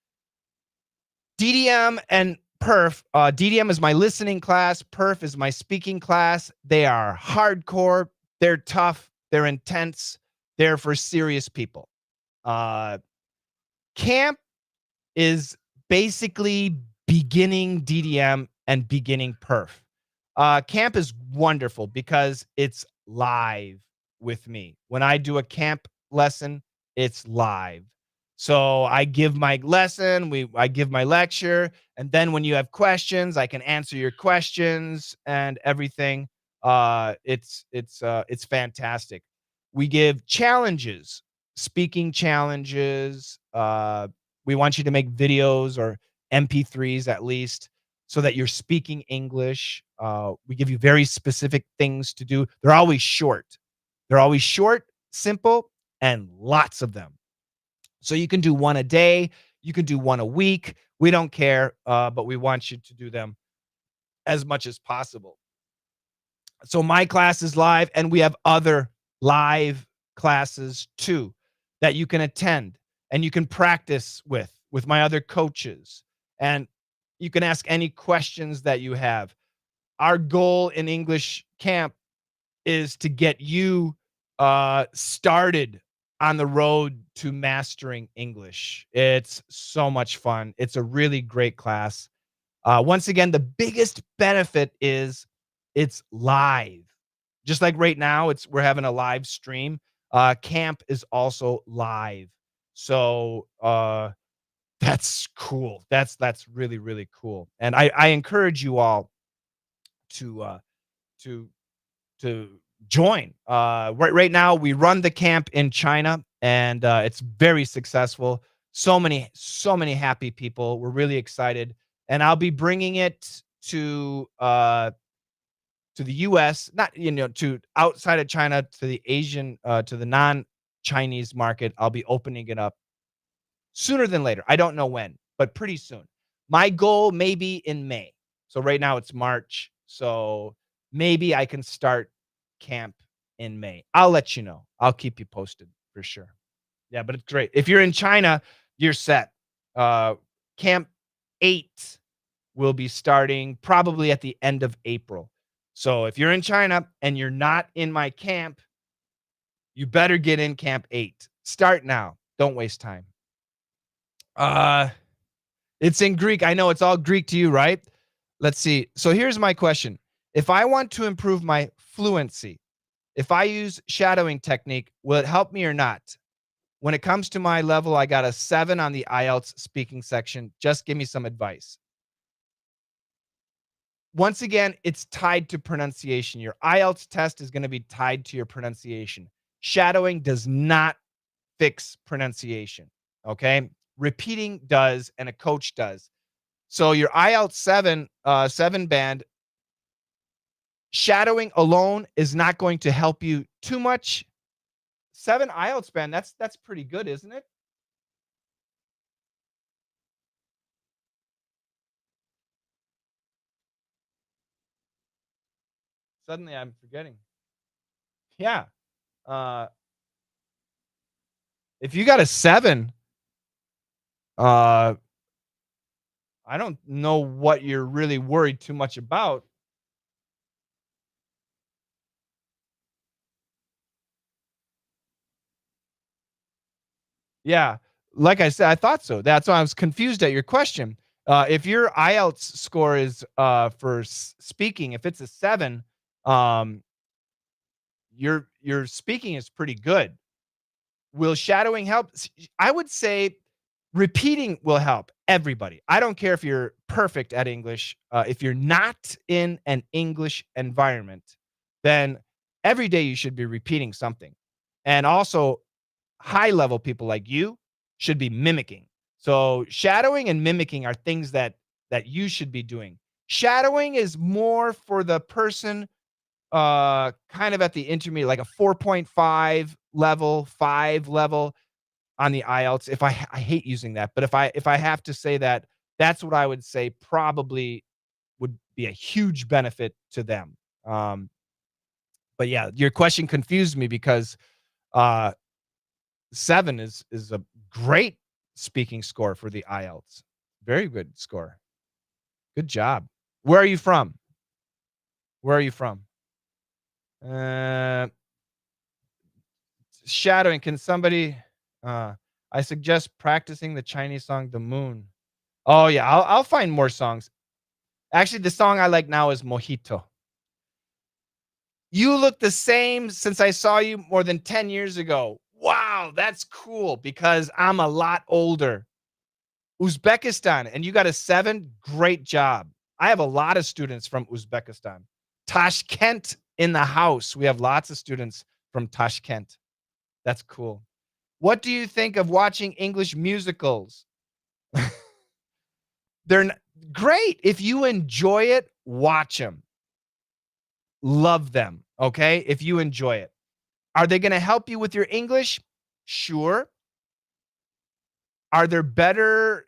DDM and perf. DDM is my listening class. Perf is my speaking class. They are hardcore. They're tough. They're intense. They're for serious people. Camp is basically beginning DDM and beginning perf. Camp is wonderful because it's live with me. When I do a camp lesson, it's live. So I give my lesson, I give my lecture, and then when you have questions, I can answer your questions and everything. It's fantastic. We give challenges, speaking challenges. We want you to make videos or MP3s at least so that you're speaking English. We give you very specific things to do. They're always short. They're always short, simple, and lots of them. So you can do one a day. You can do one a week. We don't care, but we want you to do them as much as possible. So my class is live, and we have other live classes too that you can attend and you can practice with my other coaches. And you can ask any questions that you have. Our goal in English camp is to get you started on the road to mastering English. It's so much fun. It's a really great class. Once again, the biggest benefit is it's live. Just like right now, we're having a live stream. Camp is also live. So that's cool. That's really, really cool. And I encourage you all to to to join. Right now, we run the camp in China, and it's very successful. So many happy people. We're really excited, and I'll be bringing it to the U.S. Not to outside of China, to the Asian, to the non-Chinese market. I'll be opening it up sooner than later. I don't know when, but pretty soon. My goal may be in May. So right now it's March. So maybe I can start camp in May. I'll let you know. I'll keep you posted for sure. Yeah, but it's great. If you're in China, you're set. Uh, Camp 8 will be starting probably at the end of April. So if you're in China and you're not in my camp, you better get in Camp 8. Start now. Don't waste time. Uh It's in Greek. I know it's all Greek to you, right? Let's see. So here's my question. If I want to improve my fluency, if I use shadowing technique, will it help me or not? When it comes to my level, I got a 7 on the IELTS speaking section. Just give me some advice. Once again, it's tied to pronunciation. Your IELTS test is going to be tied to your pronunciation. Shadowing does not fix pronunciation. Okay. Repeating does, and a coach does. So your IELTS 7 band, shadowing alone is not going to help you too much. 7 IELTS band, that's pretty good, isn't it? Suddenly I'm forgetting. Yeah. Uh, if you got a 7, uh, I don't know what you're really worried too much about. Yeah. Like I said, I thought so. That's why I was confused at your question. If your IELTS score is for speaking, if it's a 7, um, your speaking is pretty good. Will shadowing help? I would say repeating will help everybody. I don't care if you're perfect at English. If you're not in an English environment, then every day you should be repeating something. And also, high level people like you should be mimicking. So shadowing and mimicking are things that you should be doing. Shadowing is more for the person kind of at the intermediate, like a 4.5 level, 5 level on the IELTS. If I hate using that, but if I have to say that, that's what I would say probably would be a huge benefit to them. Um, but yeah, your question confused me because uh 7 is a great speaking score for the IELTS. Very good score. Good job. Where are you from? Where are you from? Uh, Shadowing. Can somebody? Uh, I suggest practicing the Chinese song "The Moon." Oh, yeah, I'll find more songs. Actually, the song I like now is Mojito. You look the same since I saw you more than 10 years ago. Wow, that's cool because I'm a lot older. Uzbekistan, and you got a 7? Great job. I have a lot of students from Uzbekistan. Tashkent in the house. We have lots of students from Tashkent. That's cool. What do you think of watching English musicals? They're great. If you enjoy it, watch them. Love them. Okay. If you enjoy it, are they going to help you with your English? Sure. Are there better?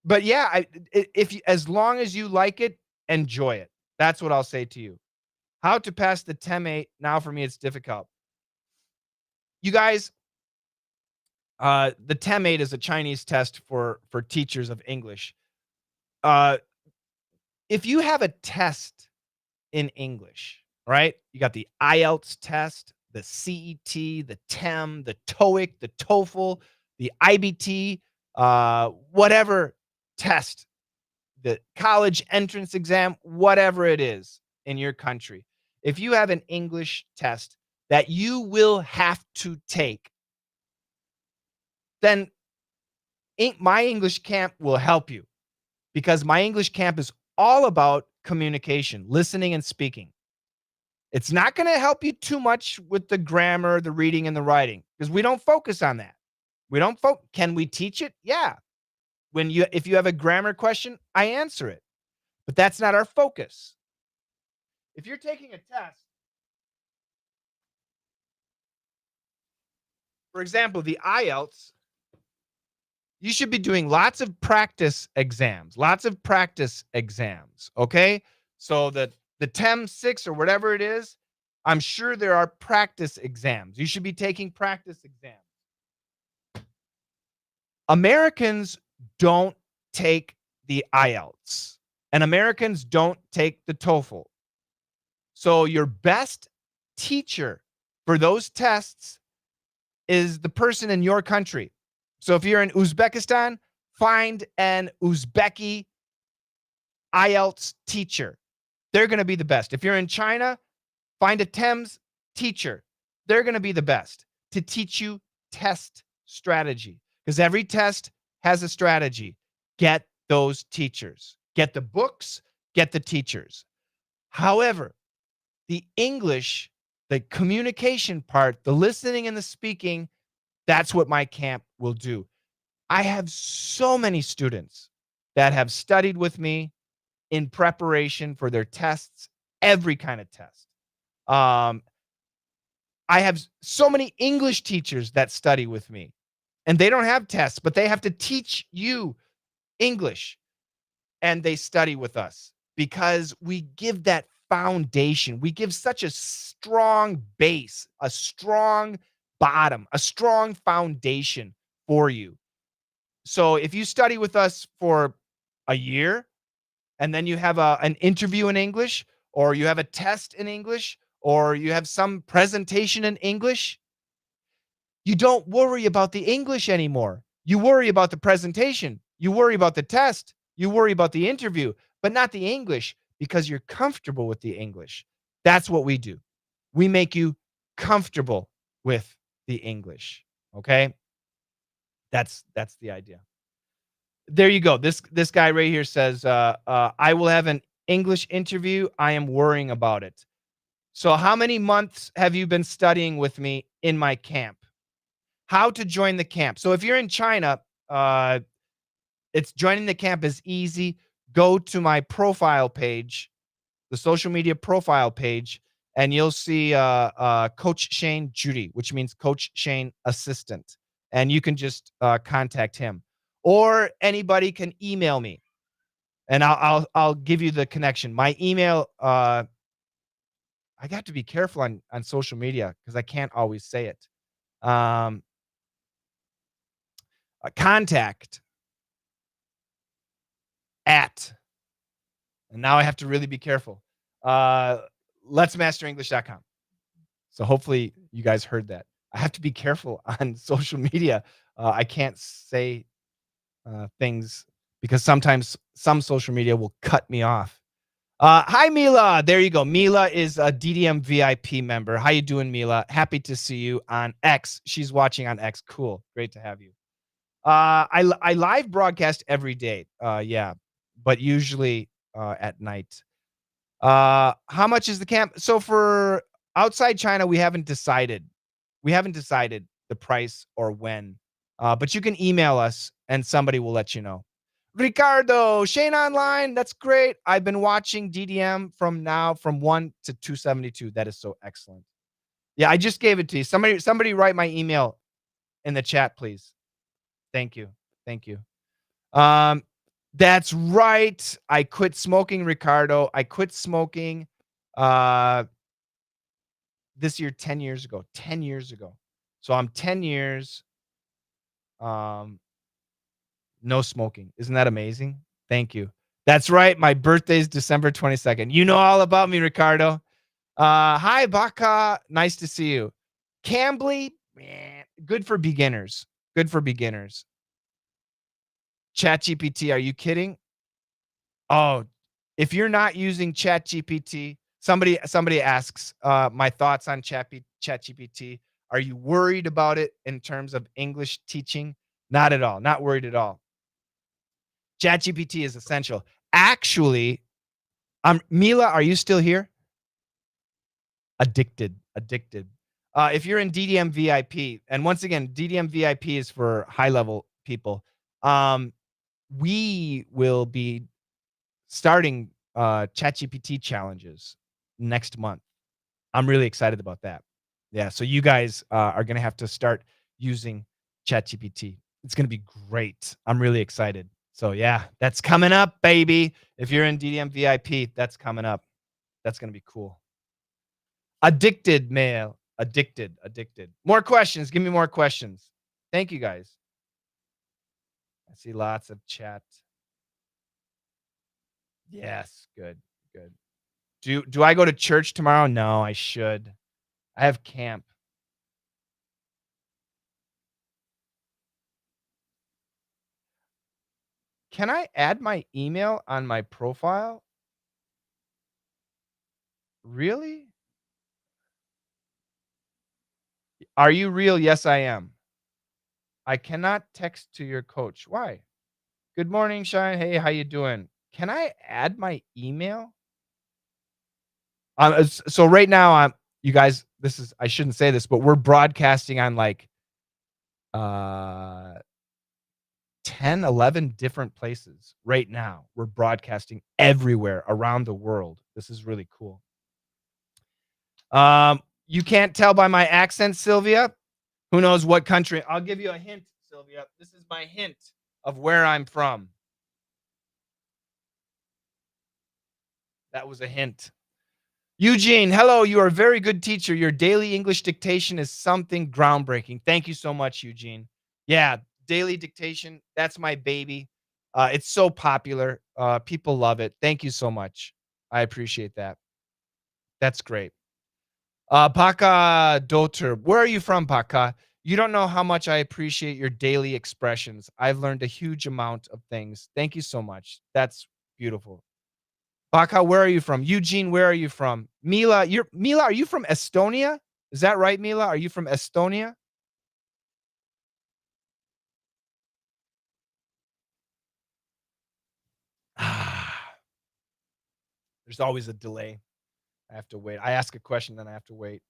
But yeah, if you, as long as you like it, enjoy it. That's what I'll say to you. How to pass the TEM 8. Now for me, it's difficult. You guys, the TEM 8 is a Chinese test for teachers of English. Uh, if you have a test in English, right? You got the IELTS test, the CET, the TEM, the TOEIC, the TOEFL, the IBT, whatever test, the college entrance exam, whatever it is in your country. If you have an English test that you will have to take, then my English camp will help you because my English camp is all about communication, listening and speaking. It's not going to help you too much with the grammar, the reading, and the writing because we don't focus on that. We don't focus. Can we teach it? Yeah. If you have a grammar question, I answer it, but that's not our focus. If you're taking a test, for example, the IELTS, you should be doing lots of practice exams, lots of practice exams. Okay. So the TEM 6 or whatever it is, I'm sure there are practice exams. You should be taking practice exams. Americans don't take the IELTS and Americans don't take the TOEFL. So your best teacher for those tests is the person in your country. So if you're in Uzbekistan, find an Uzbeki IELTS teacher. They're going to be the best. If you're in China, find a TEMS teacher. They're going to be the best to teach you test strategy because every test has a strategy. Get those teachers. Get the books, get the teachers. However, the English, the communication part, the listening and the speaking, that's what my camp will do. I have so many students that have studied with me in preparation for their tests, every kind of test. Um, I have so many English teachers that study with me, and they don't have tests, but they have to teach you English, and they study with us because we give that foundation. We give such a strong base, a strong bottom, a strong foundation for you. So if you study with us for a year and then you have an interview in English or you have a test in English or you have some presentation in English, you don't worry about the English anymore. You worry about the presentation. You worry about the test. You worry about the interview, but not the English because you're comfortable with the English. That's what we do. We make you comfortable with the English. Okay? That's the idea. There you go. This guy right here says, I will have an English interview. I am worrying about it. So how many months have you been studying with me in my camp? How to join the camp. So if you're in China, it's joining the camp is easy. Go to my profile page, the social media profile page, and you'll see Coach Shane Judy, which means Coach Shane Assistant. And you can just contact him. Or anybody can email me and I'll give you the connection. My email, I got to be careful on social media because I can't always say it. Contact at, and now I have to really be careful. Letsmasterenglish.com. So hopefully you guys heard that. I have to be careful on social media. I can't say things because sometimes some social media will cut me off. Hi, Mila. There you go. Mila is a DDM VIP member. How you doing, Mila? Happy to see you on X. She's watching on X. Cool. Great to have you. I live broadcast every day. Yeah, but usually at night. How much is the camp? So for outside China, we haven't decided. We haven't decided the price or when. But you can email us and somebody will let you know. Ricardo, Shane online. That's great. I've been watching DDM from 1 to 272. That is so excellent. Yeah, I just gave it to you. Somebody write my email in the chat, please. Thank you. Thank you. Um, that's right. I quit smoking, Ricardo. I quit smoking uh this year 10 years ago. 10 years ago. So I'm 10 years um no smoking. Isn't that amazing? Thank you. That's right. My birthday is December 22nd. You know all about me, Ricardo. Hi, Baka. Nice to see you. Cambly, good for beginners. Good for beginners. ChatGPT, are you kidding? Oh, if you're not using ChatGPT, somebody asks my thoughts on ChatGPT. Are you worried about it in terms of English teaching? Not at all. Not worried at all. ChatGPT is essential. Actually, Mila, are you still here? Addicted. If you're in DDM VIP, and once again, DDM VIP is for high level people. We will be starting ChatGPT challenges next month. I'm really excited about that. Yeah, so you guys are going to have to start using ChatGPT. It's going to be great. I'm really excited. So yeah, that's coming up, baby. If you're in DDM VIP, that's coming up. That's going to be cool. Addicted male. Addicted. More questions. Give me more questions. Thank you guys. I see lots of chat. Yes, good. Do I go to church tomorrow? No, I should. I have camp. Can I add my email on my profile? Really? Are you real? Yes, I am. I cannot text to your coach. Why? Good morning, Shine. Hey, how you doing? Can I add my email? So right now you guys, I shouldn't say this, but we're broadcasting on like uh 10, 11 different places right now. We're broadcasting everywhere around the world. This is really cool. You can't tell by my accent, Sylvia. Who knows what country? I'll give you a hint, Sylvia. This is my hint of where I'm from. That was a hint. Eugene, hello. You are a very good teacher. Your daily English dictation is something groundbreaking. Thank you so much, Eugene. Yeah, daily dictation. That's my baby. It's so popular. People love it. Thank you so much. I appreciate that. That's great. Paka Doter, where are you from, Paka? You don't know how much I appreciate your daily expressions. I've learned a huge amount of things. Thank you so much. That's beautiful. Baka, where are you from? Eugene, where are you from? Mila, Mila, are you from Estonia? Is that right, Mila? Are you from Estonia? There's always a delay. I have to wait. I ask a question, then I have to wait.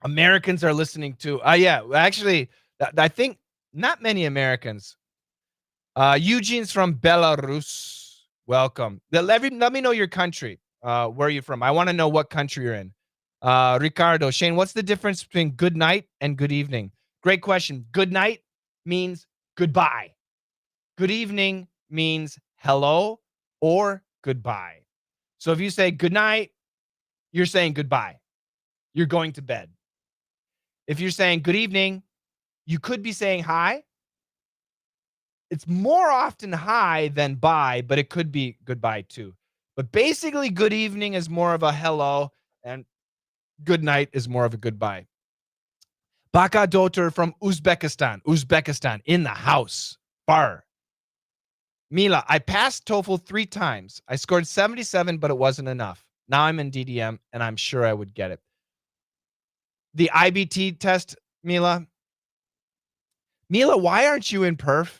Americans are listening too. Yeah, actually, I think not many Americans. Eugene's from Belarus. Welcome. Let me know your country. Where are you from? I want to know what country you're in. Ricardo, Shane, what's the difference between good night and good evening? Great question. Good night means goodbye. Good evening means hello or goodbye. So if you say good night, you're saying goodbye. You're going to bed. If you're saying good evening, you could be saying hi. It's more often hi than bye, but it could be goodbye too. But basically, good evening is more of a hello, and good night is more of a goodbye. Baka Doter from Uzbekistan. Uzbekistan in the house. Bar. Mila, I passed TOEFL 3 times. I scored 77, but it wasn't enough. Now I'm in DDM, and I'm sure I would get it. The IBT test, Mila. Mila, why aren't you in perf?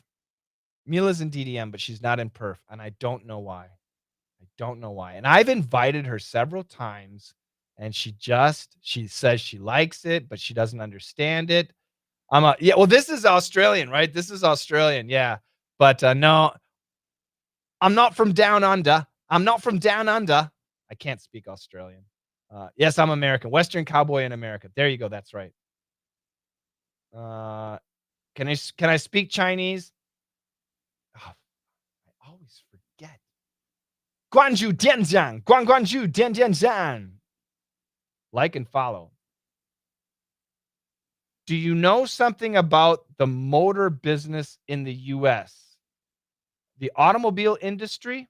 Mila's in DDM, but she's not in perf, and I don't know why. I don't know why. And I've invited her several times, and she says she likes it, but she doesn't understand it. Yeah, well, this is Australian, right? This is Australian, yeah. But no, I'm not from down under. I'm not from down under. I can't speak Australian. Yes, I'm American. Western cowboy in America. There you go. That's right. Uh, can I speak Chinese? Oh, I always forget. Guanju Dianjiang. Guanju Dianjiang. Like and follow. Do you know something about the motor business in the US? The automobile industry?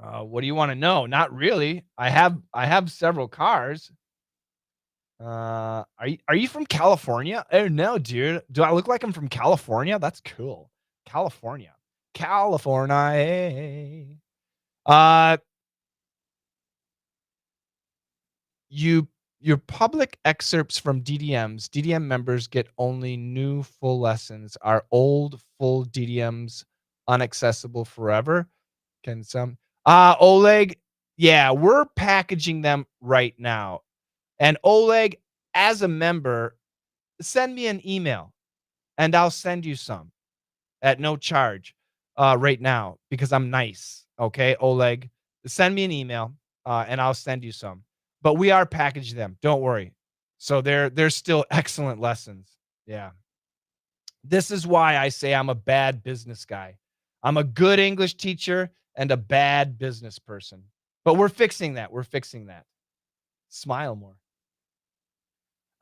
What do you want to know? Not really. I have several cars. Are you from California? Oh no, dude. Do I look like I'm from California? That's cool. California. California. Hey. Uh you your public excerpts from DDM members get only new full lessons. Are old full DDMs unaccessible forever? Can some Oleg, yeah, we're packaging them right now. And Oleg, as a member, send me an email and I'll send you some at no charge right now because I'm nice. Okay, Oleg, send me an email and I'll send you some. But we are packaging them. Don't worry. So they're still excellent lessons. Yeah. This is why I say I'm a bad business guy. I'm a good English teacher and a bad business person. But we're fixing that. We're fixing that. Smile more.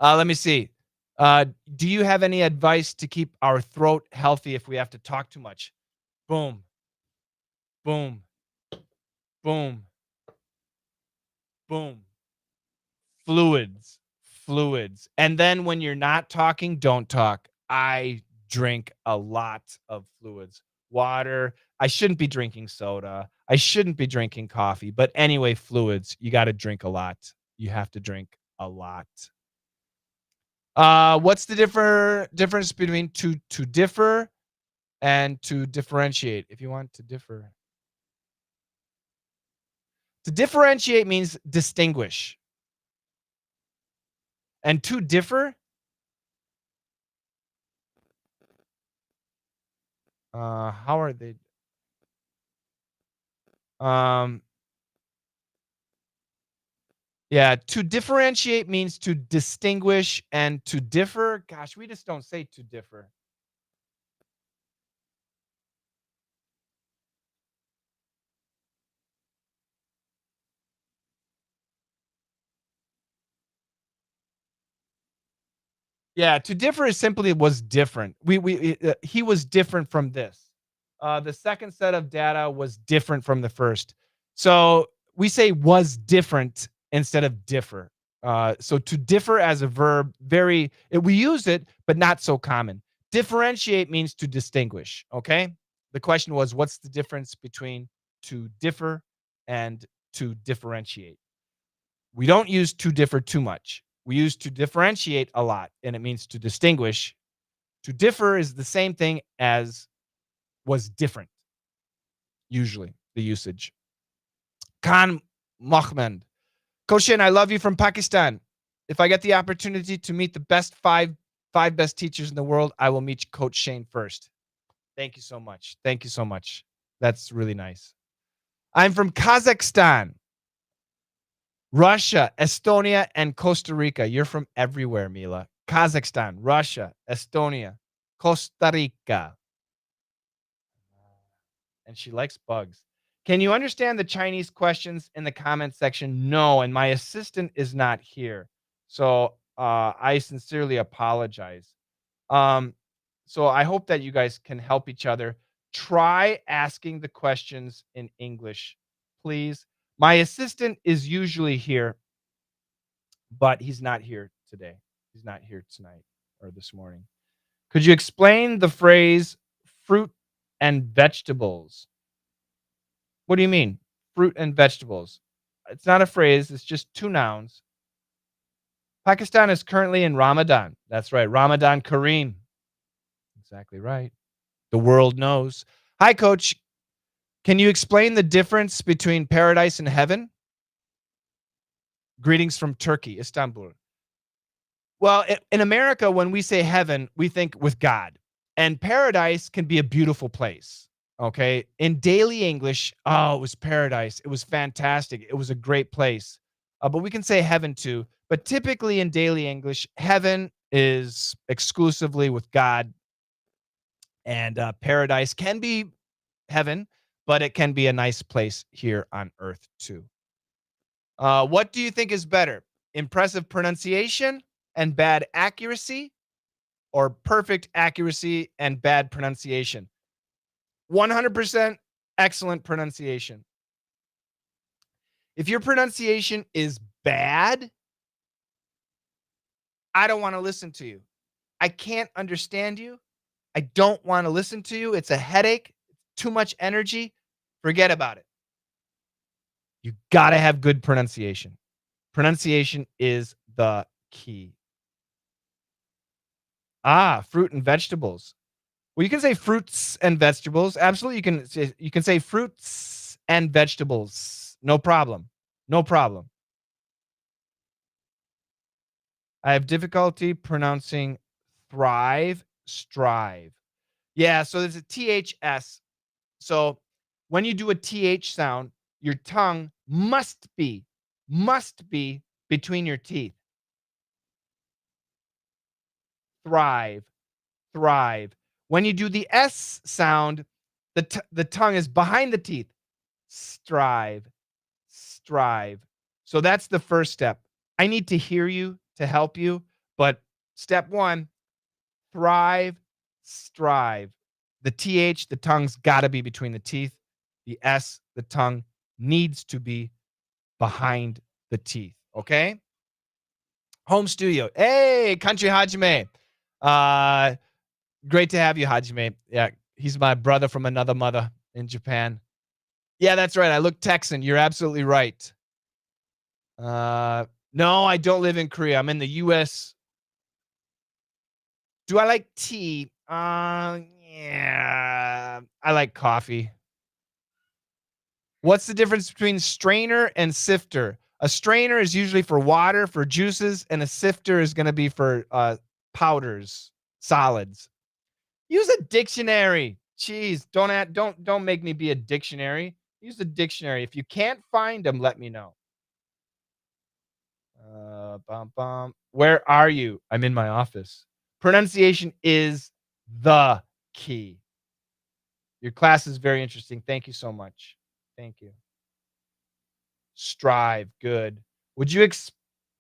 Let me see. Do you have any advice to keep our throat healthy if we have to talk too much? Boom, boom, boom, boom. Fluids, fluids. And then when you're not talking, don't talk. I drink a lot of fluids. Water. I shouldn't be drinking soda. I shouldn't be drinking coffee. But anyway, fluids. You got to drink a lot. You have to drink a lot. What's the difference between to differ and to differentiate? If you want to differ. To differentiate means distinguish. And to differ, how are they? Um, yeah, to differentiate means to distinguish, and to differ, gosh, we just don't say to differ. Yeah, to differ is simply was different. He was different from this. The second set of data was different from the first. So we say was different instead of differ. So to differ as a verb, we use it, but not so common. Differentiate means to distinguish. Okay. The question was, what's the difference between to differ and to differentiate? We don't use to differ too much. We use to differentiate a lot, and it means to distinguish. To differ is the same thing as was different, usually, the usage. Khan Mahmoud. Coach Shin, I love you from Pakistan. If I get the opportunity to meet the five best teachers in the world, I will meet Coach Shane first. Thank you so much. Thank you so much. That's really nice. I'm from Kazakhstan. Russia, Estonia, and Costa Rica. You're from everywhere, Mila. Kazakhstan, Russia, Estonia, Costa Rica. And she likes bugs. Can you understand the Chinese questions in the comment section? No, and my assistant is not here. So I sincerely apologize. Um, so I hope that you guys can help each other. Try asking the questions in English, please. My assistant is usually here, but he's not here today. He's not here tonight or this morning. Could you explain the phrase fruit and vegetables. What do you mean? Fruit and vegetables. It's not a phrase, it's just two nouns. Pakistan is currently in Ramadan. That's right. Ramadan Kareem. Exactly right. The world knows. Hi, coach. Can you explain the difference between paradise and heaven? Greetings from Turkey, Istanbul. Well, in America, when we say heaven, we think with God. And paradise can be a beautiful place. Okay. In daily English, oh, it was paradise. It was fantastic. It was a great place. But we can say heaven too. But typically in daily English, heaven is exclusively with God, and paradise can be heaven, but it can be a nice place here on earth too. What do you think is better? Impressive pronunciation and bad accuracy, or perfect accuracy and bad pronunciation? 100% excellent pronunciation. If your pronunciation is bad, I don't want to listen to you. I can't understand you. I don't want to listen to you. It's a headache, too much energy. Forget about it. You got to have good pronunciation. Pronunciation is the key. Fruit and vegetables. Well, you can say fruits and vegetables. Absolutely, you can say fruits and vegetables. No problem. No problem. I have difficulty pronouncing thrive, strive. Yeah, so there's a THS. So when you do a TH sound, your tongue must be between your teeth. Thrive, thrive. When you do the S sound, the tongue is behind the teeth. Strive, strive. So that's the first step. I need to hear you to help you, but step one, thrive, strive. The TH, the tongue's got to be between the teeth. The S, the tongue needs to be behind the teeth. Okay? Home studio. Hey, Country Hajime. Uh, Great to have you, Hajime. Yeah, he's my brother from another mother in Japan. Yeah, that's right. I look Texan. You're absolutely right. No, I don't live in Korea. I'm in the US. Do I like tea? Yeah, I like coffee. What's the difference between strainer and sifter? A strainer is usually for water, for juices, and a sifter is going to be for powders, solids. Use a dictionary. Jeez, don't make me be a dictionary. Use a dictionary. If you can't find them, let me know. Bum, bum. Where are you? I'm in my office. Pronunciation is the key. Your class is very interesting. Thank you so much. Thank you. Strive. Good. Would you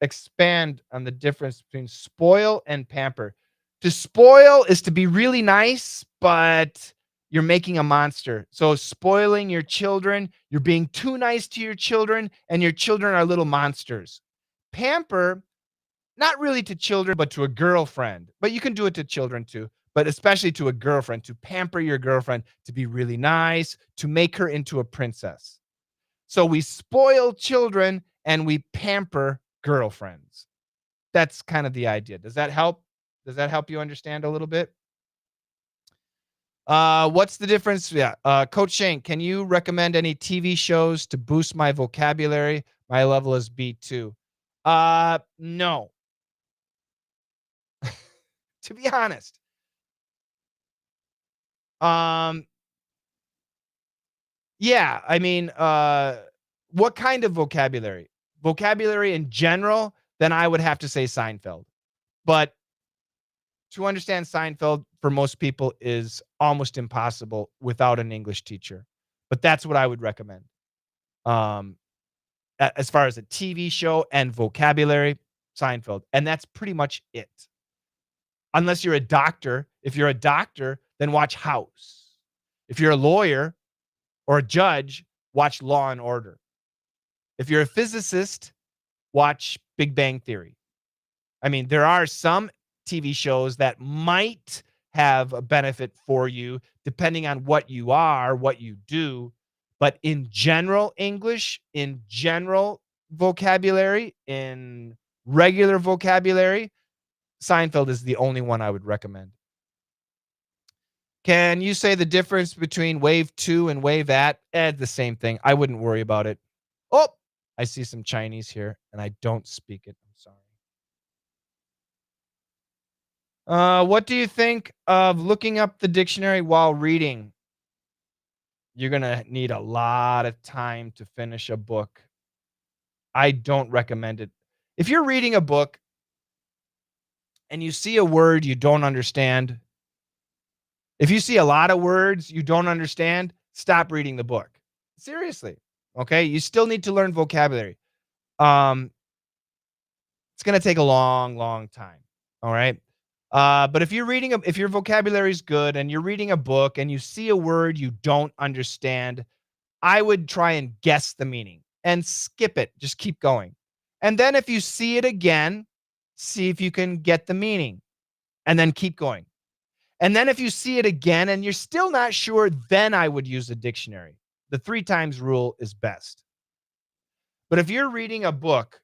expand on the difference between spoil and pamper? To spoil is to be really nice, but you're making a monster. So spoiling your children, you're being too nice to your children, and your children are little monsters. Pamper, not really to children, but to a girlfriend. But you can do it to children too, but especially to a girlfriend, to pamper your girlfriend, to be really nice, to make her into a princess. So we spoil children and we pamper girlfriends. That's kind of the idea. Does that help? Does that help you understand a little bit? What's the difference? Yeah. Coach Shane, can you recommend any TV shows to boost my vocabulary? My level is B2. No. To be honest. Um, yeah, I mean, what kind of vocabulary? Vocabulary in general, then I would have to say Seinfeld. But to understand Seinfeld for most people is almost impossible without an English teacher. But that's what I would recommend. Um, as far as a TV show and vocabulary, Seinfeld. And that's pretty much it. Unless you're a doctor. If you're a doctor, then watch House. If you're a lawyer or a judge, watch Law and Order. If you're a physicist, watch Big Bang Theory. I mean, there are some TV shows that might have a benefit for you depending on what you are, what you do. But in general English, in general vocabulary, in regular vocabulary, Seinfeld is the only one I would recommend. Can you say the difference between wave two and wave at? The same thing. I wouldn't worry about it. Oh, I see some Chinese here and I don't speak it. I'm sorry. What do you think of looking up the dictionary while reading? You're going to need a lot of time to finish a book. I don't recommend it. If you're reading a book and you see a word you don't understand, if you see a lot of words you don't understand, stop reading the book. Seriously. Okay? You still need to learn vocabulary. Um, it's going to take a long, long time. All right? But if your vocabulary is good and you're reading a book and you see a word you don't understand, I would try and guess the meaning and skip it. Just keep going. And then if you see it again, see if you can get the meaning and then keep going. And then if you see it again and you're still not sure, then I would use a dictionary. The 3 times rule is best. But if you're reading a book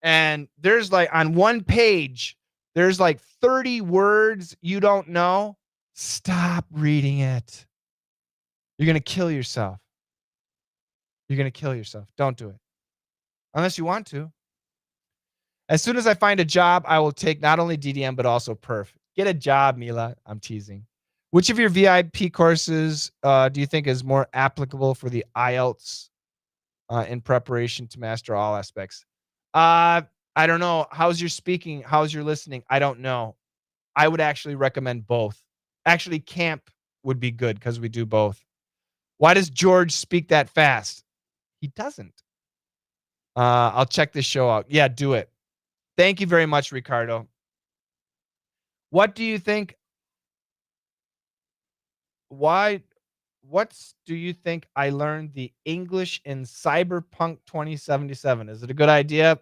and there's like on one page, there's like 30 words you don't know, stop reading it. You're going to kill yourself. You're going to kill yourself. Don't do it. Unless you want to. As soon as I find a job, I will take not only DDM, but also perf. Get a job, Mila. I'm teasing. Which of your VIP courses do you think is more applicable for the IELTS in preparation to master all aspects? I don't know. How's your speaking? How's your listening? I don't know. I would actually recommend both. Actually, camp would be good because we do both. Why does George speak that fast? He doesn't. I'll check this show out. Yeah, do it. Thank you very much, Ricardo. What do you think? Why? Do you think I learned the English in Cyberpunk 2077? Is it a good idea?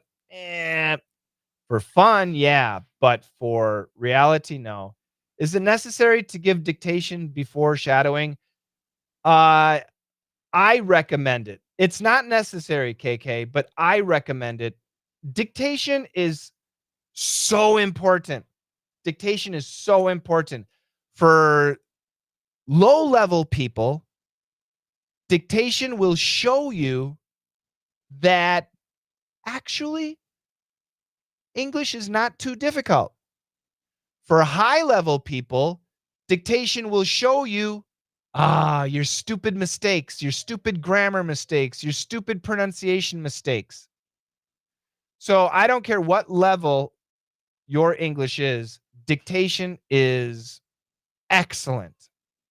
For fun, yeah, but for reality, no. Is it necessary to give dictation before shadowing? Uh, I recommend it. It's not necessary, KK, but I recommend it. Dictation is so important. Dictation is so important for low level people. Dictation will show you that actually English is not too difficult. For high level people, dictation will show you your stupid mistakes, your stupid grammar mistakes, your stupid pronunciation mistakes. So I don't care what level your English is, dictation is excellent.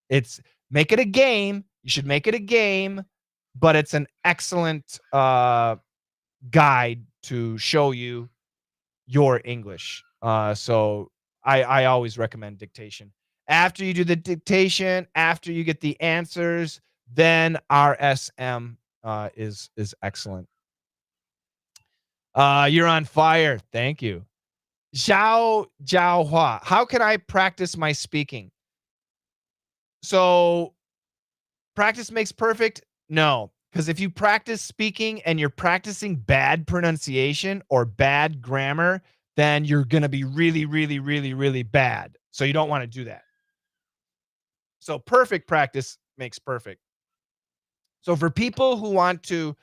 It's make it a game. You should make it a game, but it's an excellent guide to show you your English. So I always recommend dictation. After you do the dictation, after you get the answers, then RSM is excellent. You're on fire. Thank you. Zhao Hua. How can I practice my speaking? So practice makes perfect? No. Because if you practice speaking and you're practicing bad pronunciation or bad grammar, then you're going to be really, really, really, really bad. So you don't want to do that. So perfect practice makes perfect. So for people who want to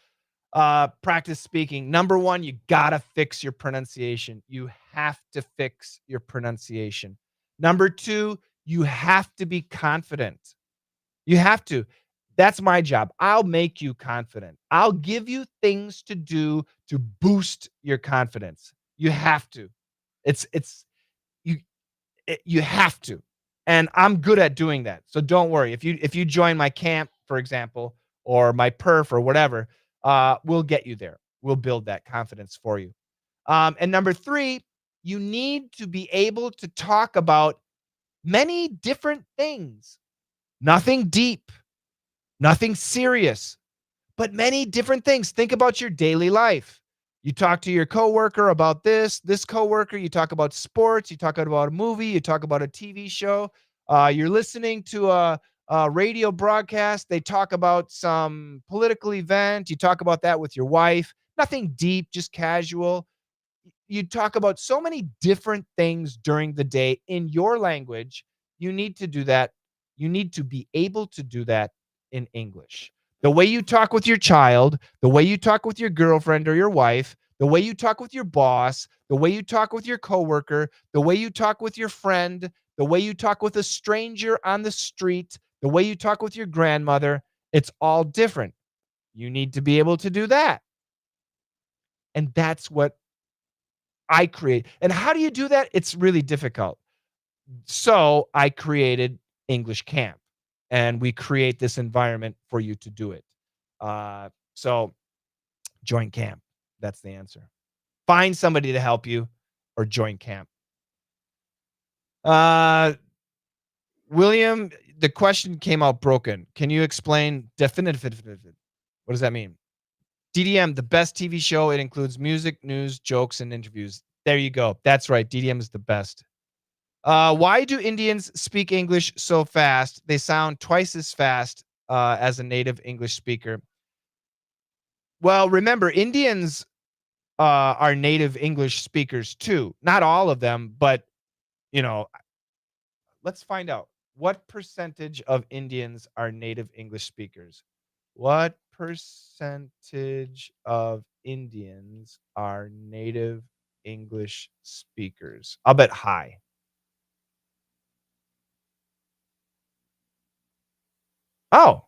practice speaking, number one, you got to fix your pronunciation. You have to fix your pronunciation. Number two, you have to be confident. You have to. That's my job. I'll make you confident. I'll give you things to do to boost your confidence. You have to. It's you you have to. And I'm good at doing that. So don't worry. If you join my camp, for example, or my perf or whatever, we'll get you there. We'll build that confidence for you. And number three, you need to be able to talk about many different things. Nothing deep, nothing serious, but many different things. Think about your daily life. You talk to your coworker about this coworker, you talk about sports, you talk about a movie, you talk about a TV show, You're listening to a radio broadcast. They talk about some political event. You talk about that with your wife. Nothing deep, just casual. You talk about so many different things during the day in your language. You need to do that. You need to be able to do that in English. The way you talk with your child, the way you talk with your girlfriend or your wife, the way you talk with your boss, the way you talk with your coworker, the way you talk with your friend, the way you talk with a stranger on the street, the way you talk with your grandmother, it's all different. You need to be able to do that. And that's what I create. And how do you do that? It's really difficult. So I created English Camp, and we create this environment for you to do it. So join camp. That's the answer. Find somebody to help you or join camp. Uh, William, the question came out broken. Can you explain definitive? What does that mean? DDM, the best TV show. It includes music, news, jokes, and interviews. There you go. That's right. DDM is the best. Why do Indians speak English so fast? They sound twice as fast as a native English speaker. Well, remember, Indians are native English speakers too. Not all of them, but you know, let's find out what percentage of Indians are native English speakers. What percentage of Indians are native English speakers? I'll bet high. Oh,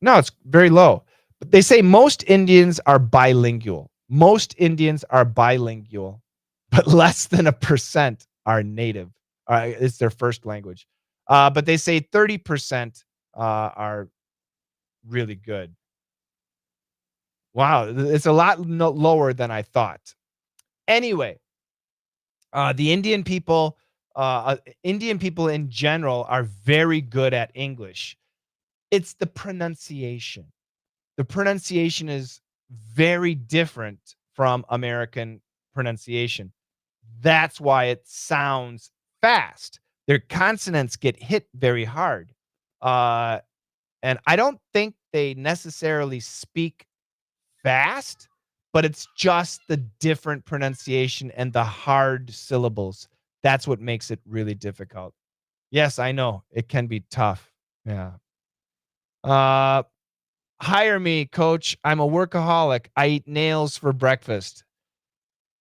no, it's very low. But they say most Indians are bilingual. Most Indians are bilingual, but less than a percent are native. It's their first language. But they say 30% are really good. Wow, it's a lot lower than I thought. Anyway, the Indian people in general are very good at English. It's the pronunciation. The pronunciation is very different from American pronunciation. That's why it sounds fast. Their consonants get hit very hard. Uh, and I don't think they necessarily speak fast, but it's just the different pronunciation and the hard syllables. That's what makes it really difficult. Yes, I know. It can be tough. Yeah. Uh, Hire me, coach. I'm a workaholic. I eat nails for breakfast.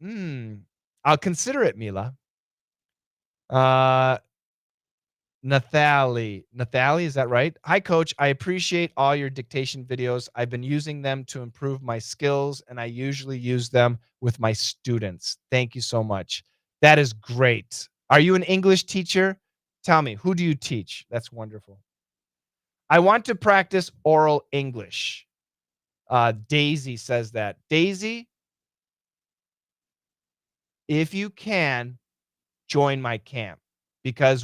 Hmm. I'll consider it, Mila. Uh, Nathalie, is that right? Hi, coach. I appreciate all your dictation videos. I've been using them to improve my skills, and I usually use them with my students. Thank you so much. That is great. Are you an English teacher? Tell me, who do you teach? That's wonderful. I want to practice oral English. Daisy says that. Daisy, if you can, join my camp because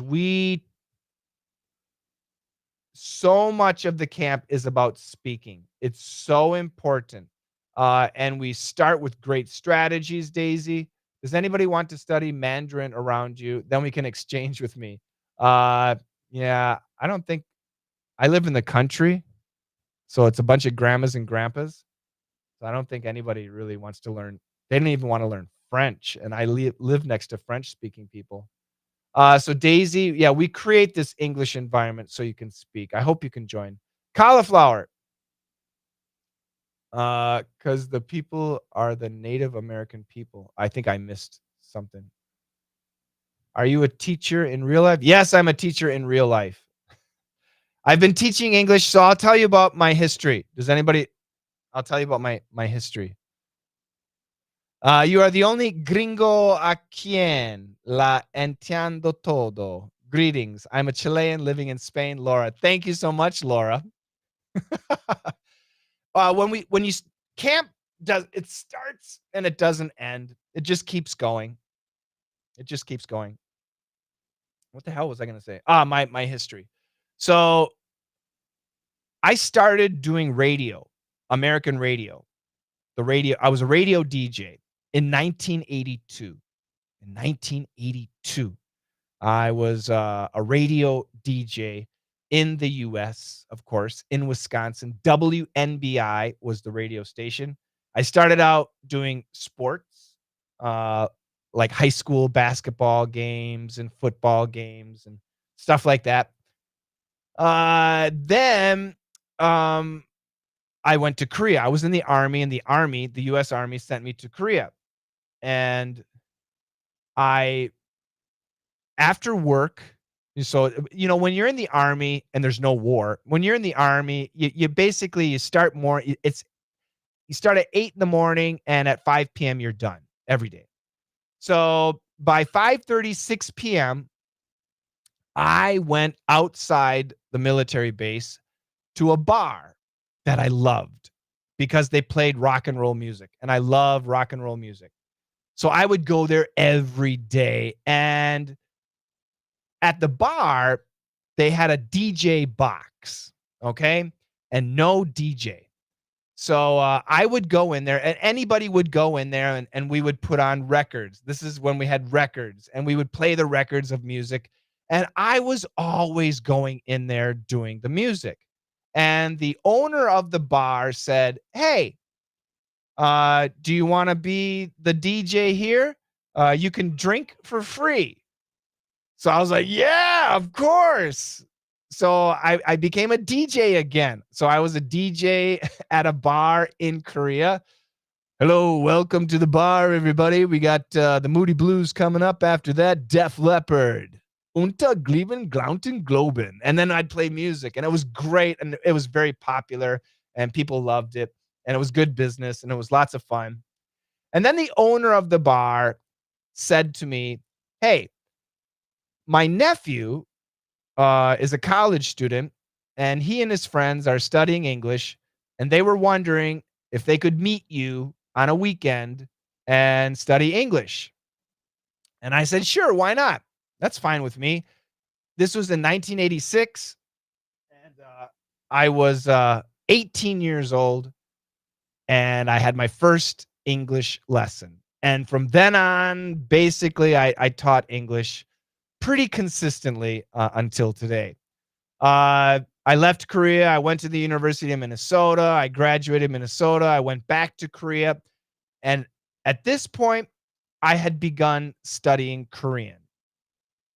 so much of the camp is about speaking. It's so important. And we start with great strategies, Daisy. Does anybody want to study Mandarin around you? Then we can exchange with me. Uh, yeah, I don't think I live in the country, so it's a bunch of grandmas and grandpas. So I don't think anybody really wants to learn. They don't even want to learn French, and I live next to French-speaking people. So Daisy, yeah, we create this English environment so you can speak. I hope you can join. Cauliflower, because the people are the Native American people. I think I missed something. Are you a teacher in real life? Yes, I'm a teacher in real life. I've been teaching English, so I'll tell you about my history. Does anybody? I'll tell you about my history. You are the only gringo a quien la entiendo todo. Greetings. I'm a Chilean living in Spain, Laura. Thank you so much, Laura. When you camp does it starts and it doesn't end. It just keeps going. It just keeps going. What the hell was I going to say? My history. So I started doing radio, American radio. The radio. I was a radio DJ in 1982. In 1982. I was a radio DJ in the US, of course, in Wisconsin. WNBI was the radio station. I started out doing sports, uh, like high school basketball games and football games and stuff like that. Then I went to Korea. I was in the army, and the US Army sent me to Korea. And I after work, so when you're in the army and there's no war, when you're in the army, you basically you start more it's you start at 8 in the morning and at 5 p.m. you're done every day. So by 5:30, 6 p.m., I went outside the military base to a bar that I loved because they played rock and roll music, and I love rock and roll music. So I would go there every day, and at the bar, they had a DJ box, okay, and no DJ. So I would go in there, and anybody would go in there, and we would put on records. This is when we had records, and we would play the records of music. And I was always going in there doing the music. And the owner of the bar said, "Hey, do you want to be the DJ here? You can drink for free." So I was like, "Yeah, of course." So I became a DJ again. So I was a DJ at a bar in Korea. "Hello, welcome to the bar, everybody. We got the Moody Blues coming up. After that, Def Leppard. Unter Glieben, Glaunten, Globen." And then I'd play music, and it was great, and it was very popular, and people loved it, and it was good business, and it was lots of fun. And then the owner of the bar said to me, "Hey, my nephew is a college student, and he and his friends are studying English, and they were wondering if they could meet you on a weekend and study English." And I said, "Sure, why not? That's fine with me." This was in 1986, and I was 18 years old, and I had my first English lesson. And from then on, basically, I taught English pretty consistently until today. I left Korea. I went to the University of Minnesota. I graduated Minnesota. I went back to Korea. And at this point, I had begun studying Korean.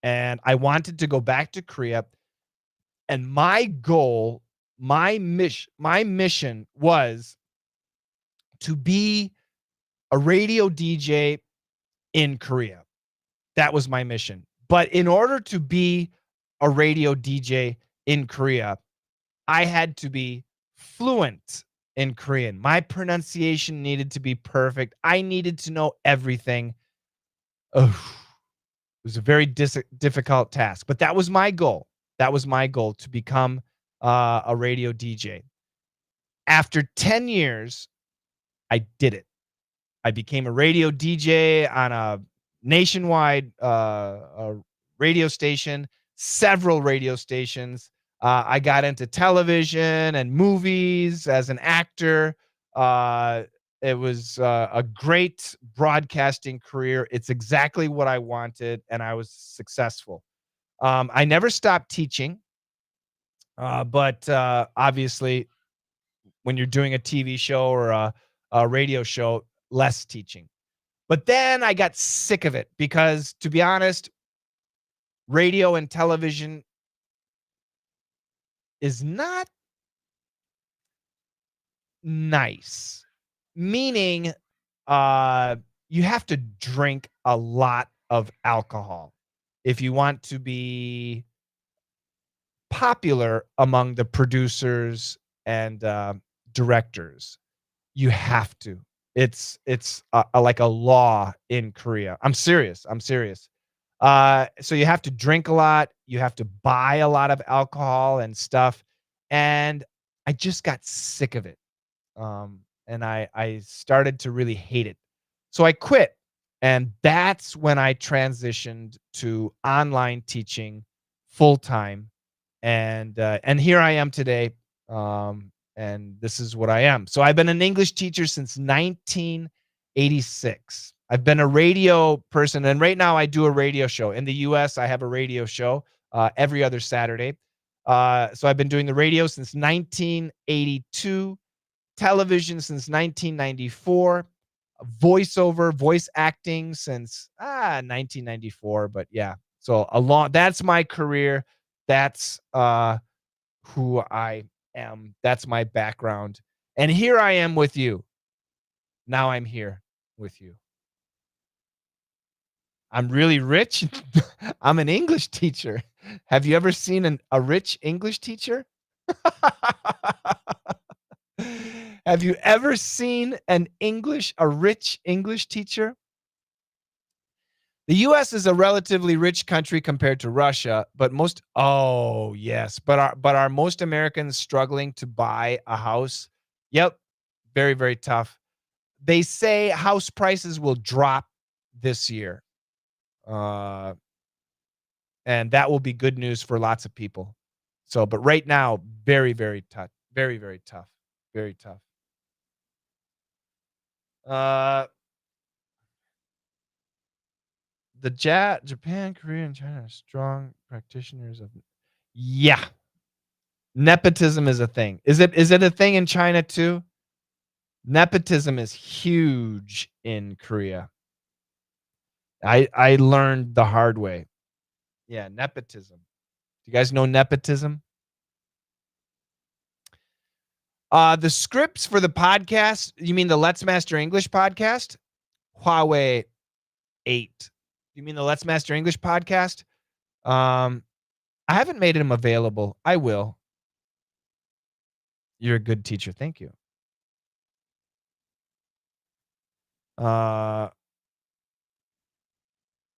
And I wanted to go back to Korea. And my goal, my mission was to be a radio DJ in Korea. That was my mission. But in order to be a radio DJ in Korea, I had to be fluent in Korean. My pronunciation needed to be perfect. I needed to know everything. Ugh, it was a very difficult task, but that was my goal. That was my goal, to become a radio DJ. After 10 years, I did it. I became a radio DJ on a nationwide radio station, several radio stations. I got into television and movies as an actor. Uh, it was a great broadcasting career. It's exactly what I wanted, and I was successful. I never stopped teaching, but obviously, when you're doing a TV show or a radio show, less teaching. But then I got sick of it because, to be honest, radio and television is not nice. Meaning, uh, you have to drink a lot of alcohol if you want to be popular among the producers and directors. You have to. It's like a law in Korea. I'm serious. I'm serious. So you have to drink a lot. You have to buy a lot of alcohol and stuff. And I just got sick of it. And I started to really hate it. So I quit. And that's when I transitioned to online teaching full time. And here I am today. And this is what I am. So I've been an English teacher since 1986. I've been a radio person, and right now I do a radio show. In the US, I have a radio show every other Saturday. So I've been doing the radio since 1982, television since 1994, voiceover, voice acting since 1994. But yeah, so a long. That's my career. That's who I am. That's my background. And here I am with you. Now I'm here with you. I'm really rich. I'm an English teacher. Have you ever seen a rich English teacher? Have you ever seen a rich English teacher? The US is a relatively rich country compared to Russia, but oh, yes, but are most Americans struggling to buy a house? Yep, very, very tough. They say house prices will drop this year. Uh, and that will be good news for lots of people. So, but right now, very, very tough. Very, very tough. Very tough. Uh, Japan, Korea, and China are strong practitioners of. Yeah, nepotism is a thing. Is it a thing in China too? Nepotism is huge in Korea. I learned the hard way. Yeah, nepotism. Do you guys know nepotism? The scripts for the podcast, you mean the Let's Master English podcast? Huawei 8. You mean the Let's Master English podcast? Um, I haven't made them available. I will. You're a good teacher. Thank you. Uh,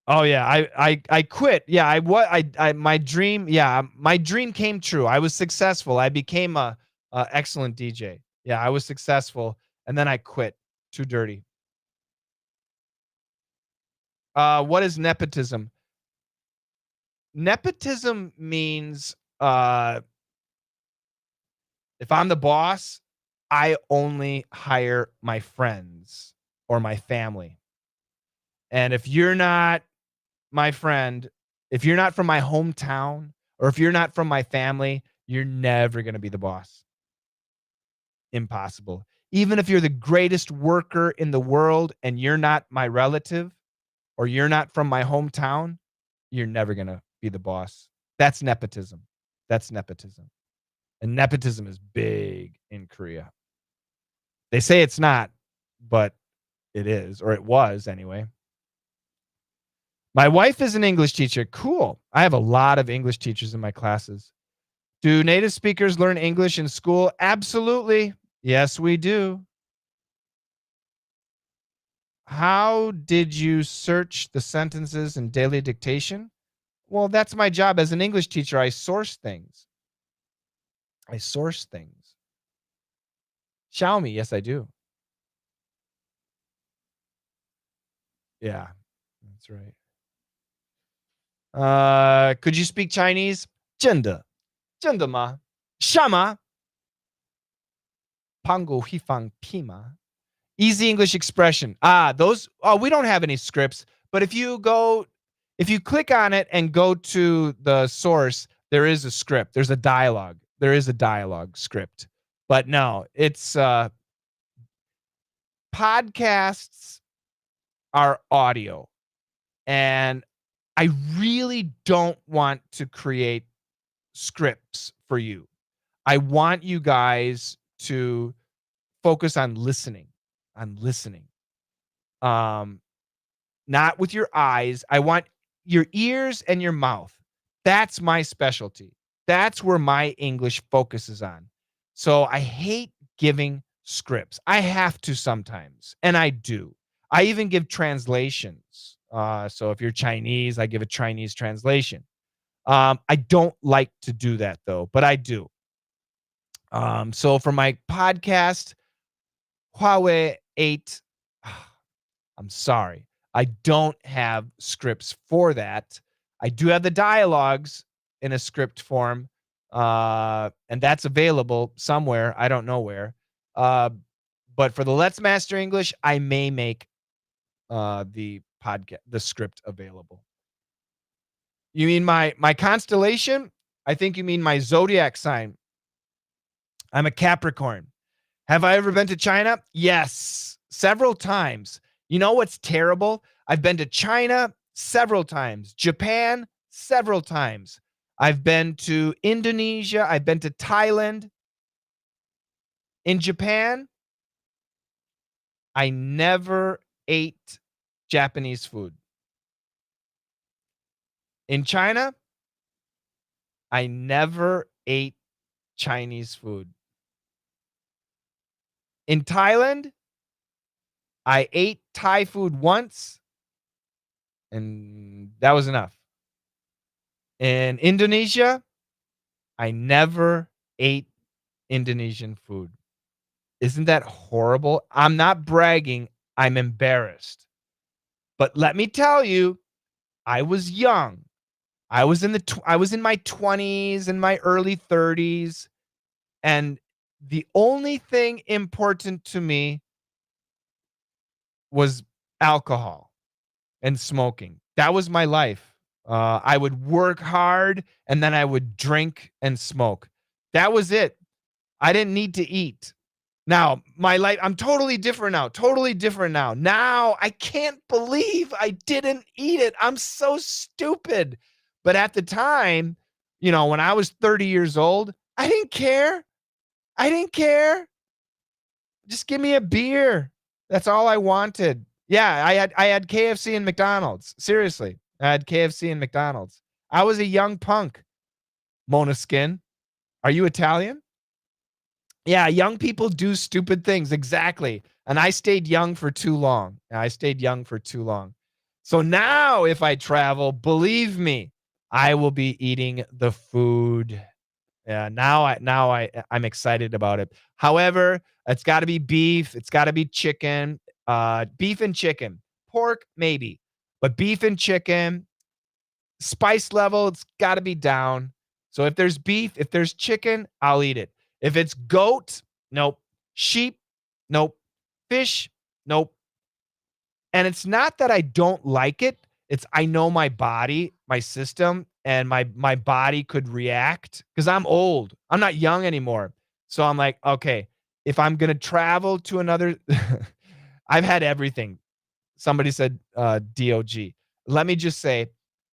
oh yeah, I quit. Yeah, my dream, yeah, my dream came true. I was successful. I became a excellent DJ. Yeah, I was successful and then I quit. Too dirty. What is nepotism? Nepotism means if I'm the boss, I only hire my friends or my family. And if you're not my friend, if you're not from my hometown or if you're not from my family, you're never going to be the boss. Impossible. Even if you're the greatest worker in the world and you're not my relative or you're not from my hometown, you're never going to be the boss. That's nepotism. That's nepotism. And nepotism is big in Korea. They say it's not, but it is, or it was anyway. My wife is an English teacher. Cool. I have a lot of English teachers in my classes. Do native speakers learn English in school? Absolutely. Yes, we do. How did you search the sentences in daily dictation? Well, that's my job as an English teacher. I source things. I source things. Xiaomi, yes, I do. Yeah, that's right. Could you speak Chinese? 真的吗? Shama. Pango hifang pima. Easy English expression. We don't have any scripts, but if you click on it and go to the source, there is a script. There's a dialogue. There is a dialogue script. But no, it's podcasts are audio. And I really don't want to create scripts for you. I want you guys to focus on listening, on listening. Not with your eyes. I want your ears and your mouth. That's my specialty. That's where my English focuses on. So I hate giving scripts. I have to sometimes, and I do. I even give translations. So if you're Chinese, I give a Chinese translation. I don't like to do that though, but I do. So for my podcast, Huawei 8, I'm sorry. I don't have scripts for that. I do have the dialogues in a script form, and that's available somewhere. I don't know where. But for the Let's Master English, I may make the script available. You mean my constellation? I think you mean my zodiac sign. I'm a Capricorn. Have I ever been to China? Yes, several times. You know what's terrible? I've been to China several times, Japan several times. I've been to Indonesia. I've been to Thailand. In Japan, I never ate Japanese food. In China, I never ate Chinese food. In Thailand, I ate Thai food once, and that was enough. In Indonesia, I never ate Indonesian food. Isn't that horrible? I'm not bragging. I'm embarrassed. But let me tell you, I was young. I was in my 20s and my early 30s, and the only thing important to me was alcohol and smoking. That was my life. I would work hard and then I would drink and smoke. That was it. I didn't need to eat. Now, my life, I'm totally different now. Totally different now. Now, I can't believe I didn't eat it. I'm so stupid. But at the time, when I was 30 years old, I didn't care. I didn't care. Just give me a beer. That's all I wanted. Yeah, I had KFC and McDonald's. Seriously. I had KFC and McDonald's. I was a young punk. Mona Skin. Are you Italian? Yeah, young people do stupid things. Exactly. And I stayed young for too long. I stayed young for too long. So now if I travel, believe me, I will be eating the food. Yeah, I'm excited about it. However, it's got to be beef, it's got to be chicken, beef and chicken. Pork maybe, but beef and chicken, spice level, it's got to be down. So if there's beef, if there's chicken, I'll eat it. If it's goat, nope. Sheep, nope. Fish, nope. And it's not that I don't like it. It's I know my body, my system, and my body could react because I'm old. I'm not young anymore. So I'm like, okay, if I'm gonna travel to another, I've had everything. Somebody said DOG. Let me just say,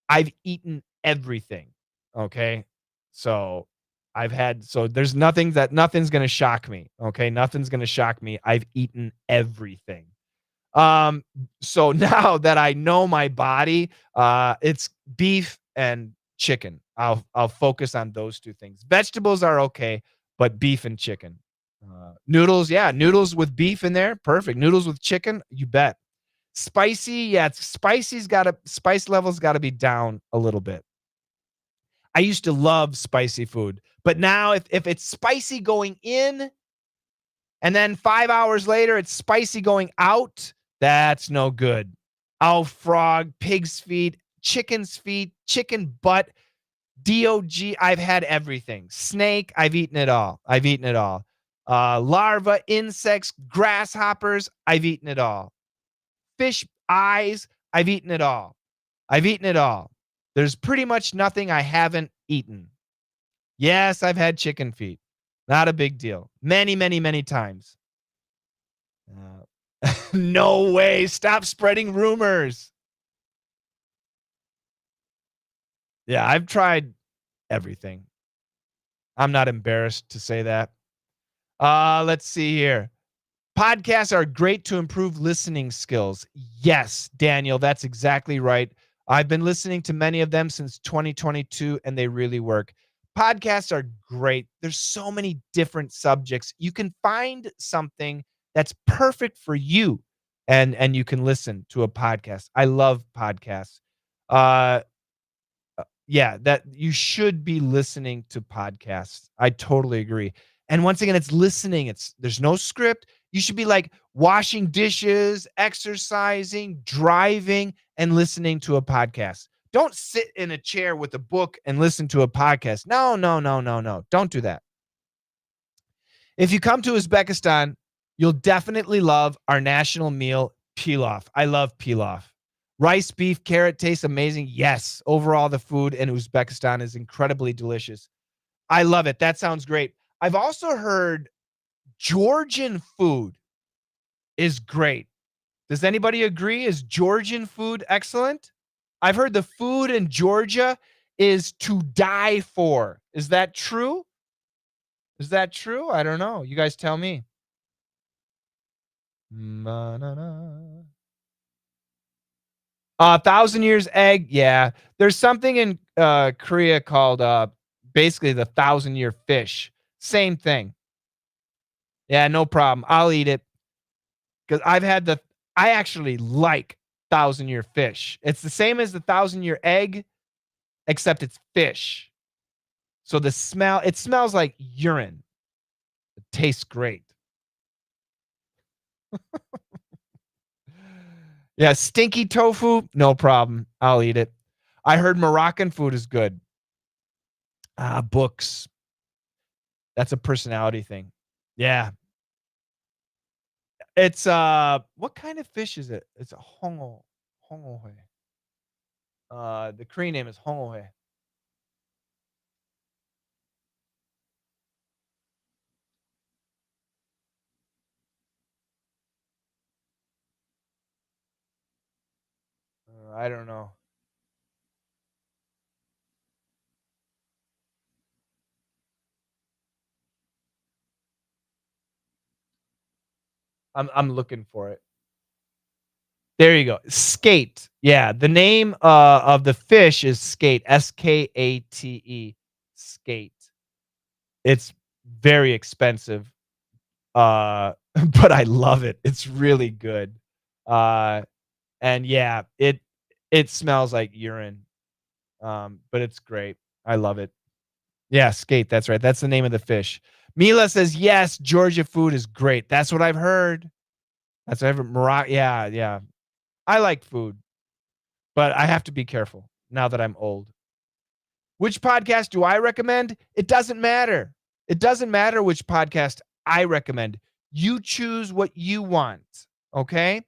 I've eaten everything. Okay. So there's nothing's gonna shock me. Okay. Nothing's gonna shock me. I've eaten everything. So now that I know my body, it's beef and chicken. I'll focus on those two things. Vegetables are okay, but beef and chicken. Noodles, yeah, noodles with beef in there, perfect. Noodles with chicken, you bet. Spicy, yeah, spice level's gotta be down a little bit. I used to love spicy food, but now if it's spicy going in and then 5 hours later it's spicy going out, that's no good. Oh, frog, pig's feet, chicken's feet, chicken butt, DOG, I've had everything. Snake, I've eaten it all. I've eaten it all. Larva, insects, grasshoppers, I've eaten it all. Fish eyes, I've eaten it all. I've eaten it all. There's pretty much nothing I haven't eaten. Yes, I've had chicken feet. Not a big deal. Many, many, many times. No way. Stop spreading rumors. Yeah, I've tried everything. I'm not embarrassed to say that. Let's see here. Podcasts are great to improve listening skills. Yes, Daniel, that's exactly right. I've been listening to many of them since 2022, and they really work. Podcasts are great. There's so many different subjects. You can find something that's perfect for you, and you can listen to a podcast. I love podcasts. Uh, yeah, that you should be listening to podcasts. I totally agree. And once again, it's listening. There's no script. You should be like washing dishes, exercising, driving, and listening to a podcast. Don't sit in a chair with a book and listen to a podcast. No, no, no, no, no. Don't do that. If you come to Uzbekistan, you'll definitely love our national meal, Pilaf. I love pilaf. Rice, beef, carrot tastes amazing. Yes. Overall, the food in Uzbekistan is incredibly delicious. I love it. That sounds great. I've also heard Georgian food is great. Does anybody agree? Is Georgian food excellent? I've heard the food in Georgia is to die for. Is that true? Is that true? I don't know. You guys tell me. Na-na-na. 1,000 Years Egg, yeah. There's something in, Korea called, basically the 1,000 Year Fish. Same thing. Yeah, no problem. I'll eat it because I actually like 1,000 Year Fish. It's the same as the 1,000 Year Egg, except it's fish. So it smells like urine. It tastes great. Yeah, stinky tofu, no problem. I'll eat it. I heard Moroccan food is good. Books. That's a personality thing. Yeah. It's, what kind of fish is it? It's a hongohe. The Korean name is hongohe. I don't know. I'm looking for it. There you go. Skate. Yeah, the name, of the fish is skate, Skate. Skate. It's very expensive, but I love it. It's really good. Uh, and yeah, it smells like urine, but it's great. I love it. Yeah, skate, that's right. That's the name of the fish. Mila says, "Yes, Georgia food is great." That's what I've heard. That's what I've heard. Yeah, yeah. I like food, but I have to be careful now that I'm old. Which podcast do I recommend? It doesn't matter. It doesn't matter which podcast I recommend. You choose what you want, okay?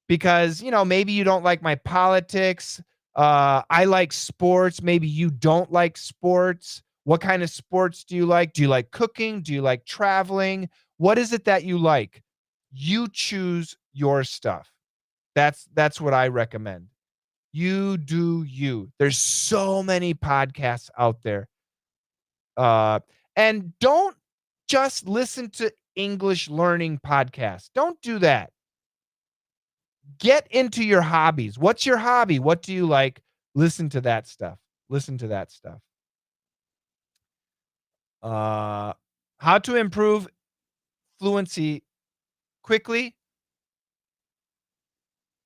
Because, maybe you don't like my politics. I like sports. Maybe you don't like sports. What kind of sports do you like? Do you like cooking? Do you like traveling? What is it that you like? You choose your stuff. That's what I recommend. You do you. There's so many podcasts out there. And don't just listen to English learning podcasts. Don't do that. Get into your hobbies. What's your hobby? What do you like? Listen to that stuff. Listen to that stuff. Uh, how to improve fluency quickly?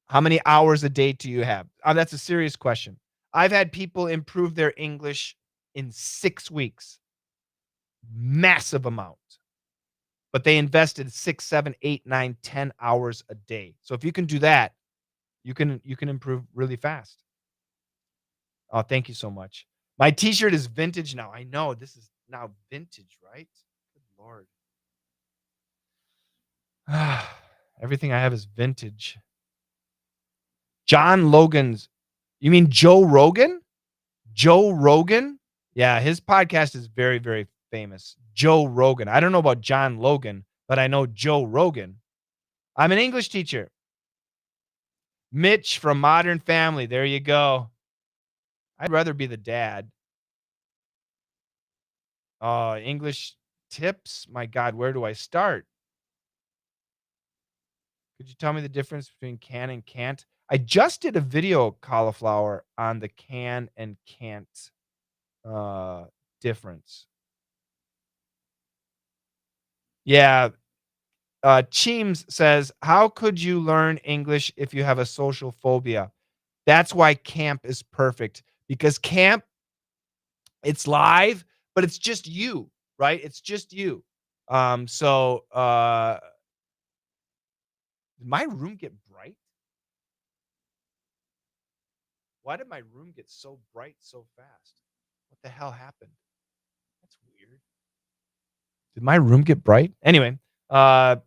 How many hours a day do you have? That's a serious question. I've had people improve their English in 6 weeks. Massive amount. But they invested 6, 7, 8, 9, 10 hours a day. So if you can do that, you can improve really fast. Oh, thank you so much. My t-shirt is vintage now. I know this is now vintage, right? Good Lord. Everything I have is vintage. John Logan's. You mean Joe Rogan? Joe Rogan? Yeah, his podcast is very, very famous. Joe Rogan. I don't know about John Logan, but I know Joe Rogan. I'm an English teacher. Mitch from Modern Family. There you go. I'd rather be the dad. English tips? My God, where do I start? Could you tell me the difference between can and can't? I just did a video, cauliflower, on the can and can't uh, difference. Yeah. Cheems says, how could you learn English if you have a social phobia? That's why camp is perfect because camp, it's live, but it's just you, right? It's just you. Did my room get bright? Why did my room get so bright so fast? What the hell happened? That's weird. Did my room get bright? Anyway, uh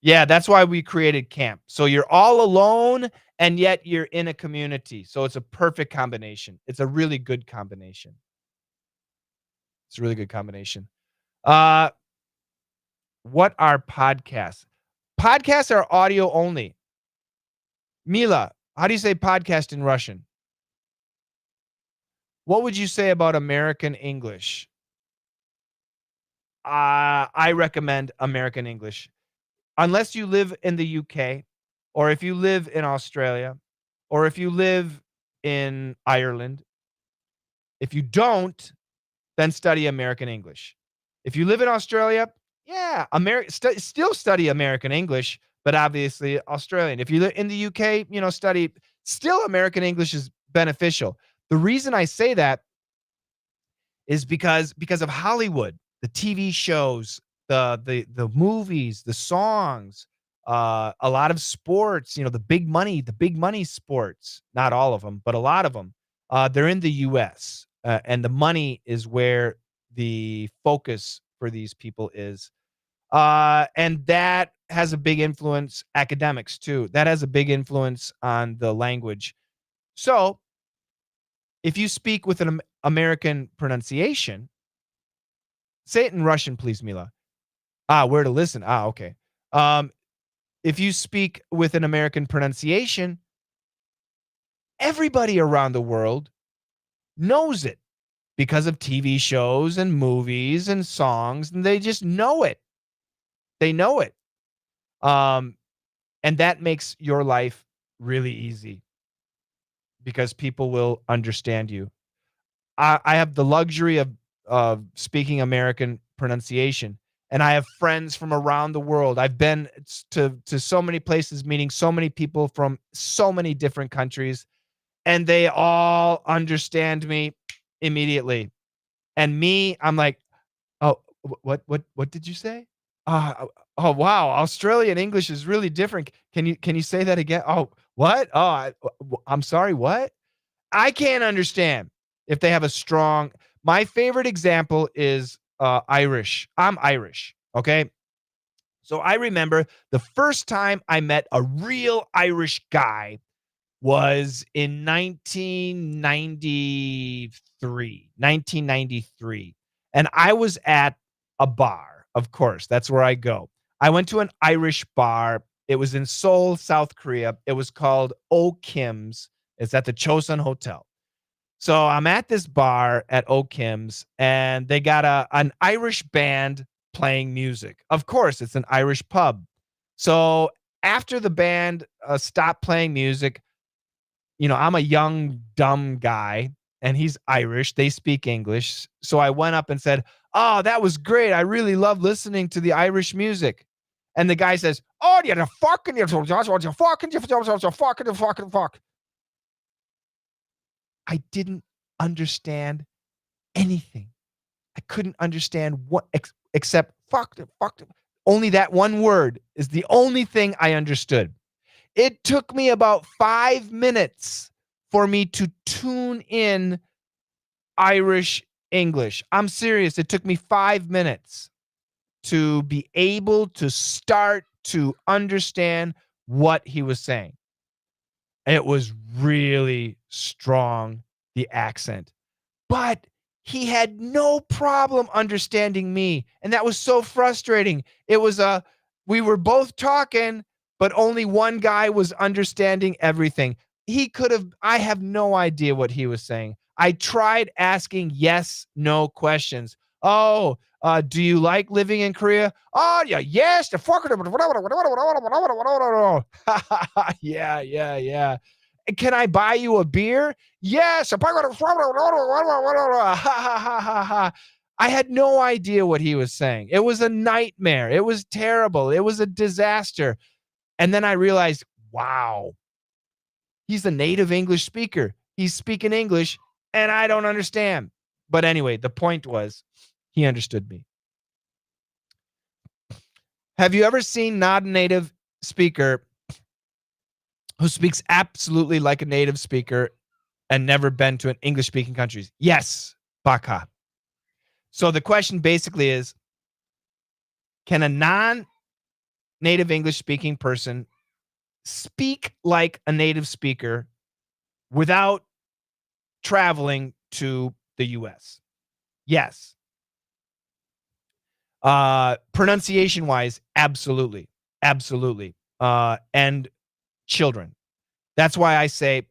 Yeah, that's why we created camp. So you're all alone and yet you're in a community. So it's a perfect combination. It's a really good combination. It's a really good combination. Uh, what are podcasts? Podcasts are audio only. Mila, how do you say podcast in Russian? What would you say about American English? I recommend American English. Unless you live in the UK, or if you live in Australia, or if you live in Ireland. If you don't, then study American English. If you live in Australia, yeah, still study American English, but obviously Australian. If you live in the UK, study still American English is beneficial. The reason I say that is because of Hollywood, the TV shows, the movies, the songs, a lot of sports, the big money sports, not all of them, but a lot of them, they're in the US, and the money is where the focus for these people is. And that has a big influence academics too. That has a big influence on the language. So, if you speak with an American pronunciation, say it in Russian, please, Mila. Where to listen. Okay. Um, if you speak with an American pronunciation, everybody around the world knows it because of TV shows and movies and songs, and they just know it. They know it. Um, and that makes your life really easy because people will understand you. I have the luxury of speaking American pronunciation, and I have friends from around the world. I've been to so many places, meeting so many people from so many different countries, and they all understand me immediately. And me, I'm like, "Oh, what did you say? Oh, wow, Australian English is really different. Can you say that again? Oh, what? Oh, I'm sorry, what?" I can't understand if they have a strong my favorite example is, Irish. I'm Irish, okay? So I remember the first time I met a real Irish guy was in 1993, and I was at a bar, of course, that's where I go. I went to an Irish bar. It was in Seoul, South Korea. It was called O Kim's. It's at the Chosun Hotel. So I'm at this bar at O'Kim's, and they got an Irish band playing music. Of course, it's an Irish pub. So after the band stopped playing music, I'm a young, dumb guy, and he's Irish. They speak English. So I went up and said, "Oh, that was great. I really love listening to the Irish music." And the guy says, "Oh, you're fuck." I didn't understand anything. I couldn't understand what except fuck. Only that one word is the only thing I understood. It took me about 5 minutes for me to tune in Irish English. I'm serious. It took me 5 minutes to be able to start to understand what he was saying. It was really strong, the accent. But he had no problem understanding me, and that was so frustrating. It was we were both talking, but only one guy was understanding everything. He could have I have no idea what he was saying. I tried asking yes, no questions. "Oh, do you like living in Korea?" "Oh, yeah, yes, the fuck." Yeah, yeah, yeah. "Can I buy you a beer?" "Yes." I had no idea what he was saying. It was a nightmare. It was terrible. It was a disaster. And then I realized, wow, he's a native English speaker. He's speaking English and I don't understand. But anyway, the point was he understood me. Have you ever seen not a native speaker who speaks absolutely like a native speaker and never been to an English speaking countries? Yes, Baka. So the question basically is, can a non native English speaking person speak like a native speaker without traveling to the US? Yes. Pronunciation wise, absolutely. Absolutely. And children. That's why I say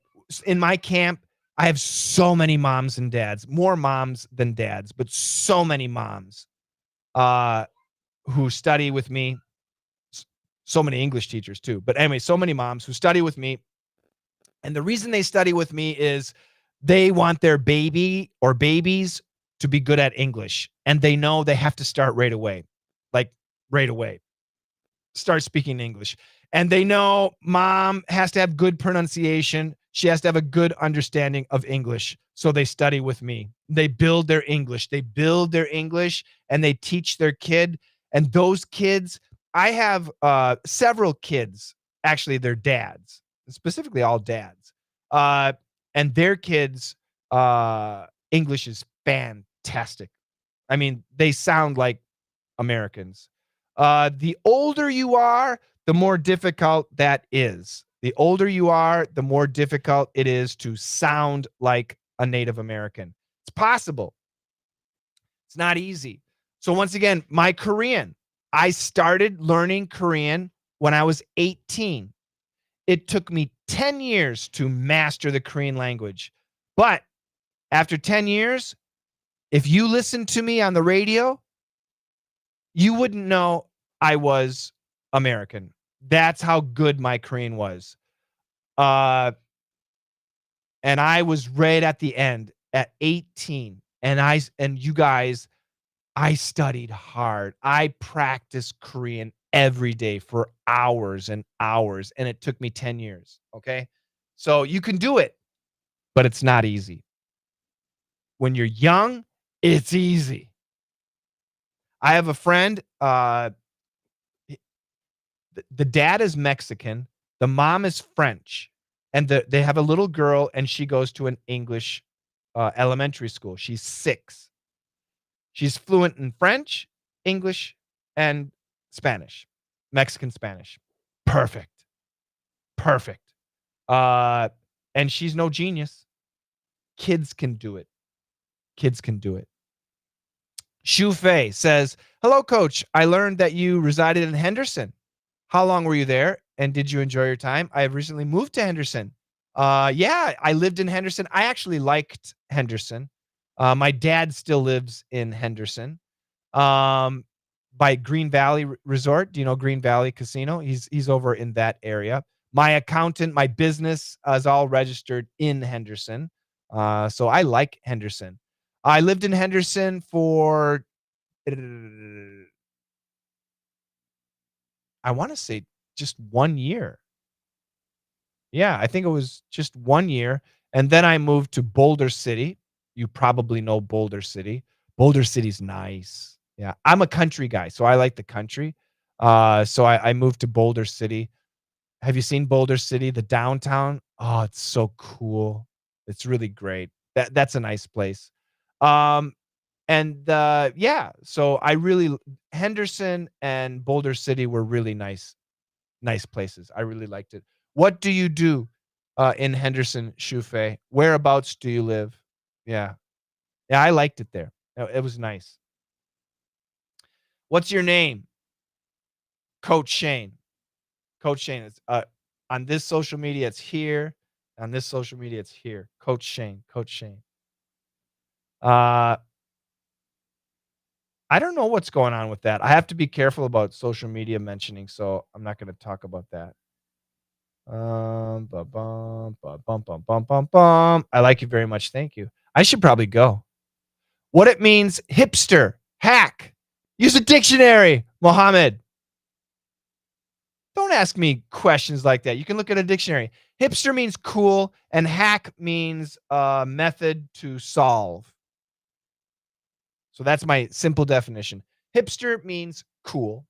in my camp, I have so many moms and dads, more moms than dads, but so many moms uh, who study with me. So many English teachers too. But anyway, so many moms who study with me. And the reason they study with me is they want their baby or babies to be good at English. And they know they have to start right away, like right away. Start speaking English. And they know mom has to have good pronunciation. She has to have a good understanding of English. So they study with me. They build their English. They build their English and they teach their kid. And those kids, I have several kids, actually, they're dads, specifically all dads. Uh, and their kids, English is fantastic. I mean, they sound like Americans. The older you are, the more difficult that is. The older you are, the more difficult it is to sound like a Native American. It's possible. It's not easy. So once again, my Korean, I started learning Korean when I was 18. It took me 10 years to master the Korean language. But after 10 years, if you listen to me on the radio, you wouldn't know I was American. That's how good my Korean was. Uh, and I was right at the end at 18. And you guys, I studied hard. I practiced Korean every day for hours and hours, and it took me 10 years. Okay. So you can do it, but it's not easy. When you're young, it's easy. I have a friend, the dad is Mexican, the mom is French, and they have a little girl, and she goes to an English elementary school. She's 6. She's fluent in French, English, and Spanish, Mexican Spanish. Perfect, perfect. Uh, and she's no genius. Kids can do it. Kids can do it. Shu Fei says, "Hello, coach. I learned that you resided in Henderson. How long were you there? And did you enjoy your time? I have recently moved to Henderson." Yeah, I lived in Henderson. I actually liked Henderson. My dad still lives in Henderson, um, by Green Valley Resort. Do you know Green Valley Casino? He's over in that area. My accountant, my business is all registered in Henderson. So I like Henderson. I lived in Henderson for I want to say just 1 year. Yeah, I think it was just 1 year. And then I moved to Boulder City. You probably know Boulder City. Boulder City's nice. Yeah. I'm a country guy, so I like the country. So I moved to Boulder City. Have you seen Boulder City, the downtown? Oh, it's so cool. It's really great. That's a nice place. Um, and yeah, so I really Henderson and Boulder City were really nice places. I really liked it. What do you do in Henderson, Shufei? Whereabouts do you live? Yeah. Yeah, I liked it there. It was nice. What's your name? Coach Shane. Coach Shane is on this social media it's here. On this social media it's here. Coach Shane. Coach Shane. Uh I don't know what's going on with that. I have to be careful about social media mentioning, so I'm not going to talk about that. Ba bum, ba bum, bum, bum, bum, bum. I like you very much. Thank you. I should probably go. What it means, hipster, hack. Use a dictionary, Mohammed. Don't ask me questions like that. You can look at a dictionary. Hipster means cool, and hack means method to solve. So that's my simple definition. Hipster means cool,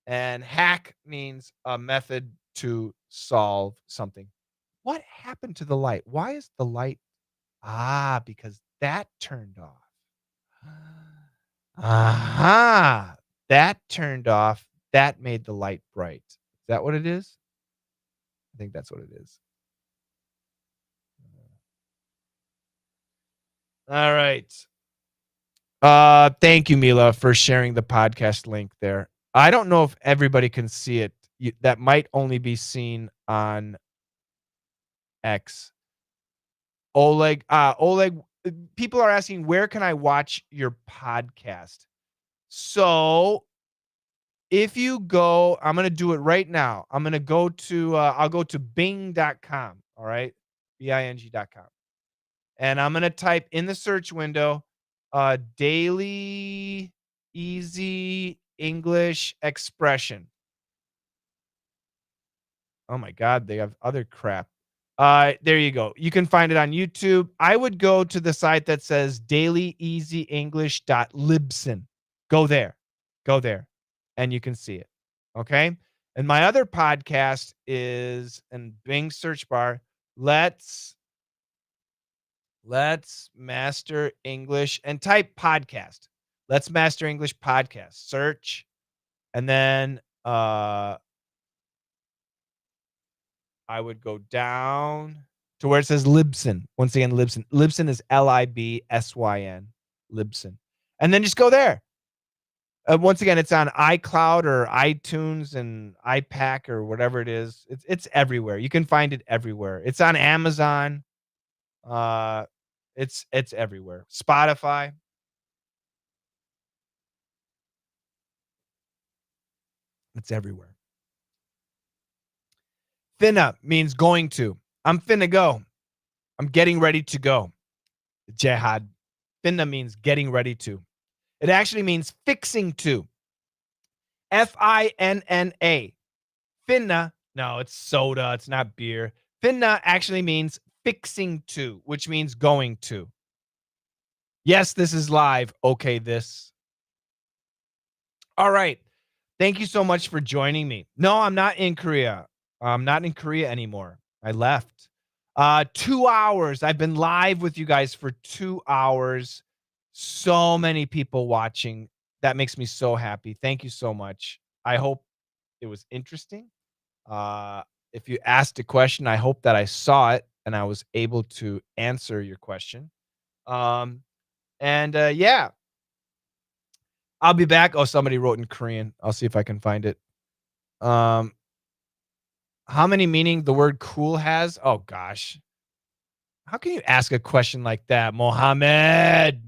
and hack means a method to solve something. What happened to the light? Why is the light? Because that turned off. Aha, that turned off. That made the light bright. Is that what it is? I think that's what it is. All right. Thank you, Mila, for sharing the podcast link there. I don't know if everybody can see it. That might only be seen on X. Oleg, people are asking, where can I watch your podcast? So if you go, I'm going to do it right now. I'm going to go to, I'll go to bing.com. All right. Bing.com. And I'm going to type in the search window, daily easy English expression. Oh my God, they have other crap. There you go. You can find it on YouTube. I would go to the site that says dailyeasyenglish.libsyn. Go there. Go there. And you can see it. Okay. And my other podcast is in Bing search bar. Let's master English and type podcast. Let's master English podcast. Search. And then I would go down to where it says Libsyn. Once again, Libsyn. Libsyn is Libsyn. Libsyn. And then just go there. Once again, it's on iCloud or iTunes and iPack or whatever it is. It's everywhere. You can find it everywhere. It's on Amazon. Uh, it's everywhere. Spotify. It's everywhere. Finna means going to. I'm finna go. I'm getting ready to go. Jihad. Finna means getting ready to. It actually means fixing to. Finna. Finna. No, it's soda. It's not beer. Finna actually means fixing to, which means going to. Yes, this is live. Okay, this. All right. Thank you so much for joining me. No, I'm not in Korea. I'm not in Korea anymore. I left. 2 hours. I've been live with you guys for 2 hours. So many people watching. That makes me so happy. Thank you so much. I hope it was interesting. Uh, if you asked a question, I hope that I saw it and I was able to answer your question. Yeah, I'll be back. Oh, somebody wrote in Korean. I'll see if I can find it. Um, how many meaning the word cool has? Oh gosh. How can you ask a question like that, Mohammed?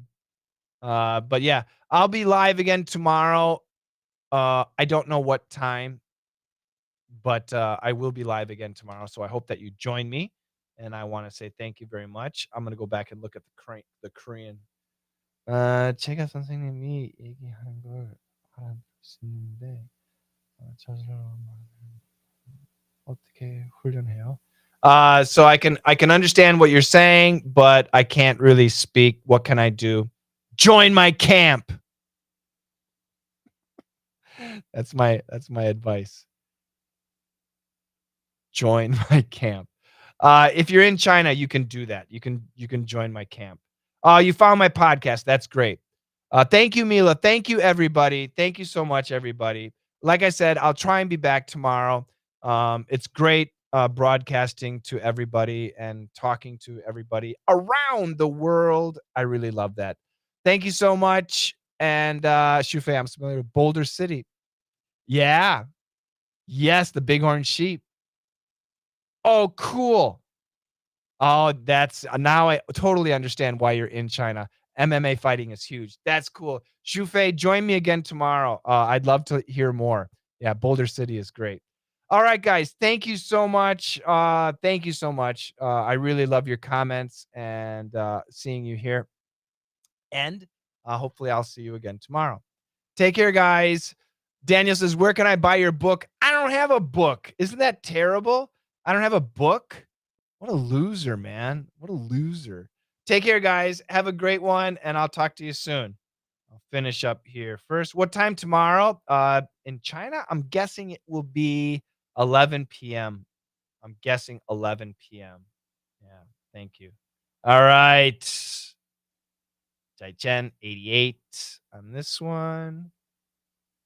But yeah, I'll be live again tomorrow. I don't know what time, but I will be live again tomorrow. So I hope that you join me. And I want to say thank you very much. I'm gonna go back and look at the Korean. 제가 선생님이 얘기하는 걸 알아듣는데 저처럼 어떻게 훈련해요? So I can understand what you're saying, but I can't really speak. What can I do? Join my camp. That's my advice. Join my camp. If you're in China, you can do that. You can join my camp. You found my podcast. That's great. Thank you, Mila. Thank you, everybody. Thank you so much, everybody. Like I said, I'll try and be back tomorrow. It's great broadcasting to everybody and talking to everybody around the world. I really love that. Thank you so much. And Shufei, I'm familiar with Boulder City. Yeah. Yes, the bighorn sheep. Oh, cool. Oh, that's now I totally understand why you're in China. MMA fighting is huge. That's cool. Shufei, join me again tomorrow. I'd love to hear more. Yeah, Boulder City is great. All right, guys. Thank you so much. Thank you so much. I really love your comments and seeing you here. And hopefully, I'll see you again tomorrow. Take care, guys. Daniel says, where can I buy your book? I don't have a book. Isn't that terrible? I don't have a book. What a loser, man. What a loser. Take care, guys. Have a great one, and I'll talk to you soon. I'll finish up here first. What time tomorrow? In China, I'm guessing it will be 11 p.m. I'm guessing 11 p.m. Yeah, thank you. All right. Jai Chen, 88 on this one.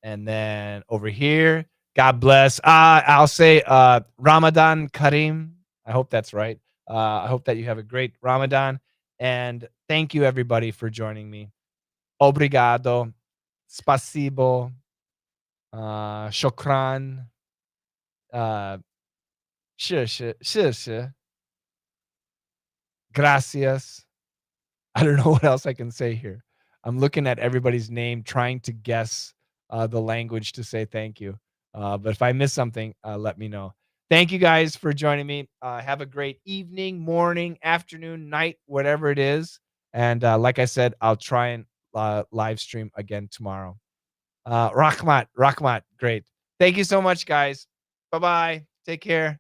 And then over here, God bless. I'll say Ramadan Kareem. I hope that's right. I hope that you have a great Ramadan. And thank you, everybody, for joining me. Obrigado. Spasibo. Shokran. Uh, Shir. Gracias. I don't know what else I can say here. I'm looking at everybody's name, trying to guess the language to say thank you. But if I miss something, let me know. Thank you guys for joining me. Have a great evening, morning, afternoon, night, whatever it is. And like I said, I'll try and live stream again tomorrow. Rahmat, great. Thank you so much, guys. Bye bye. Take care.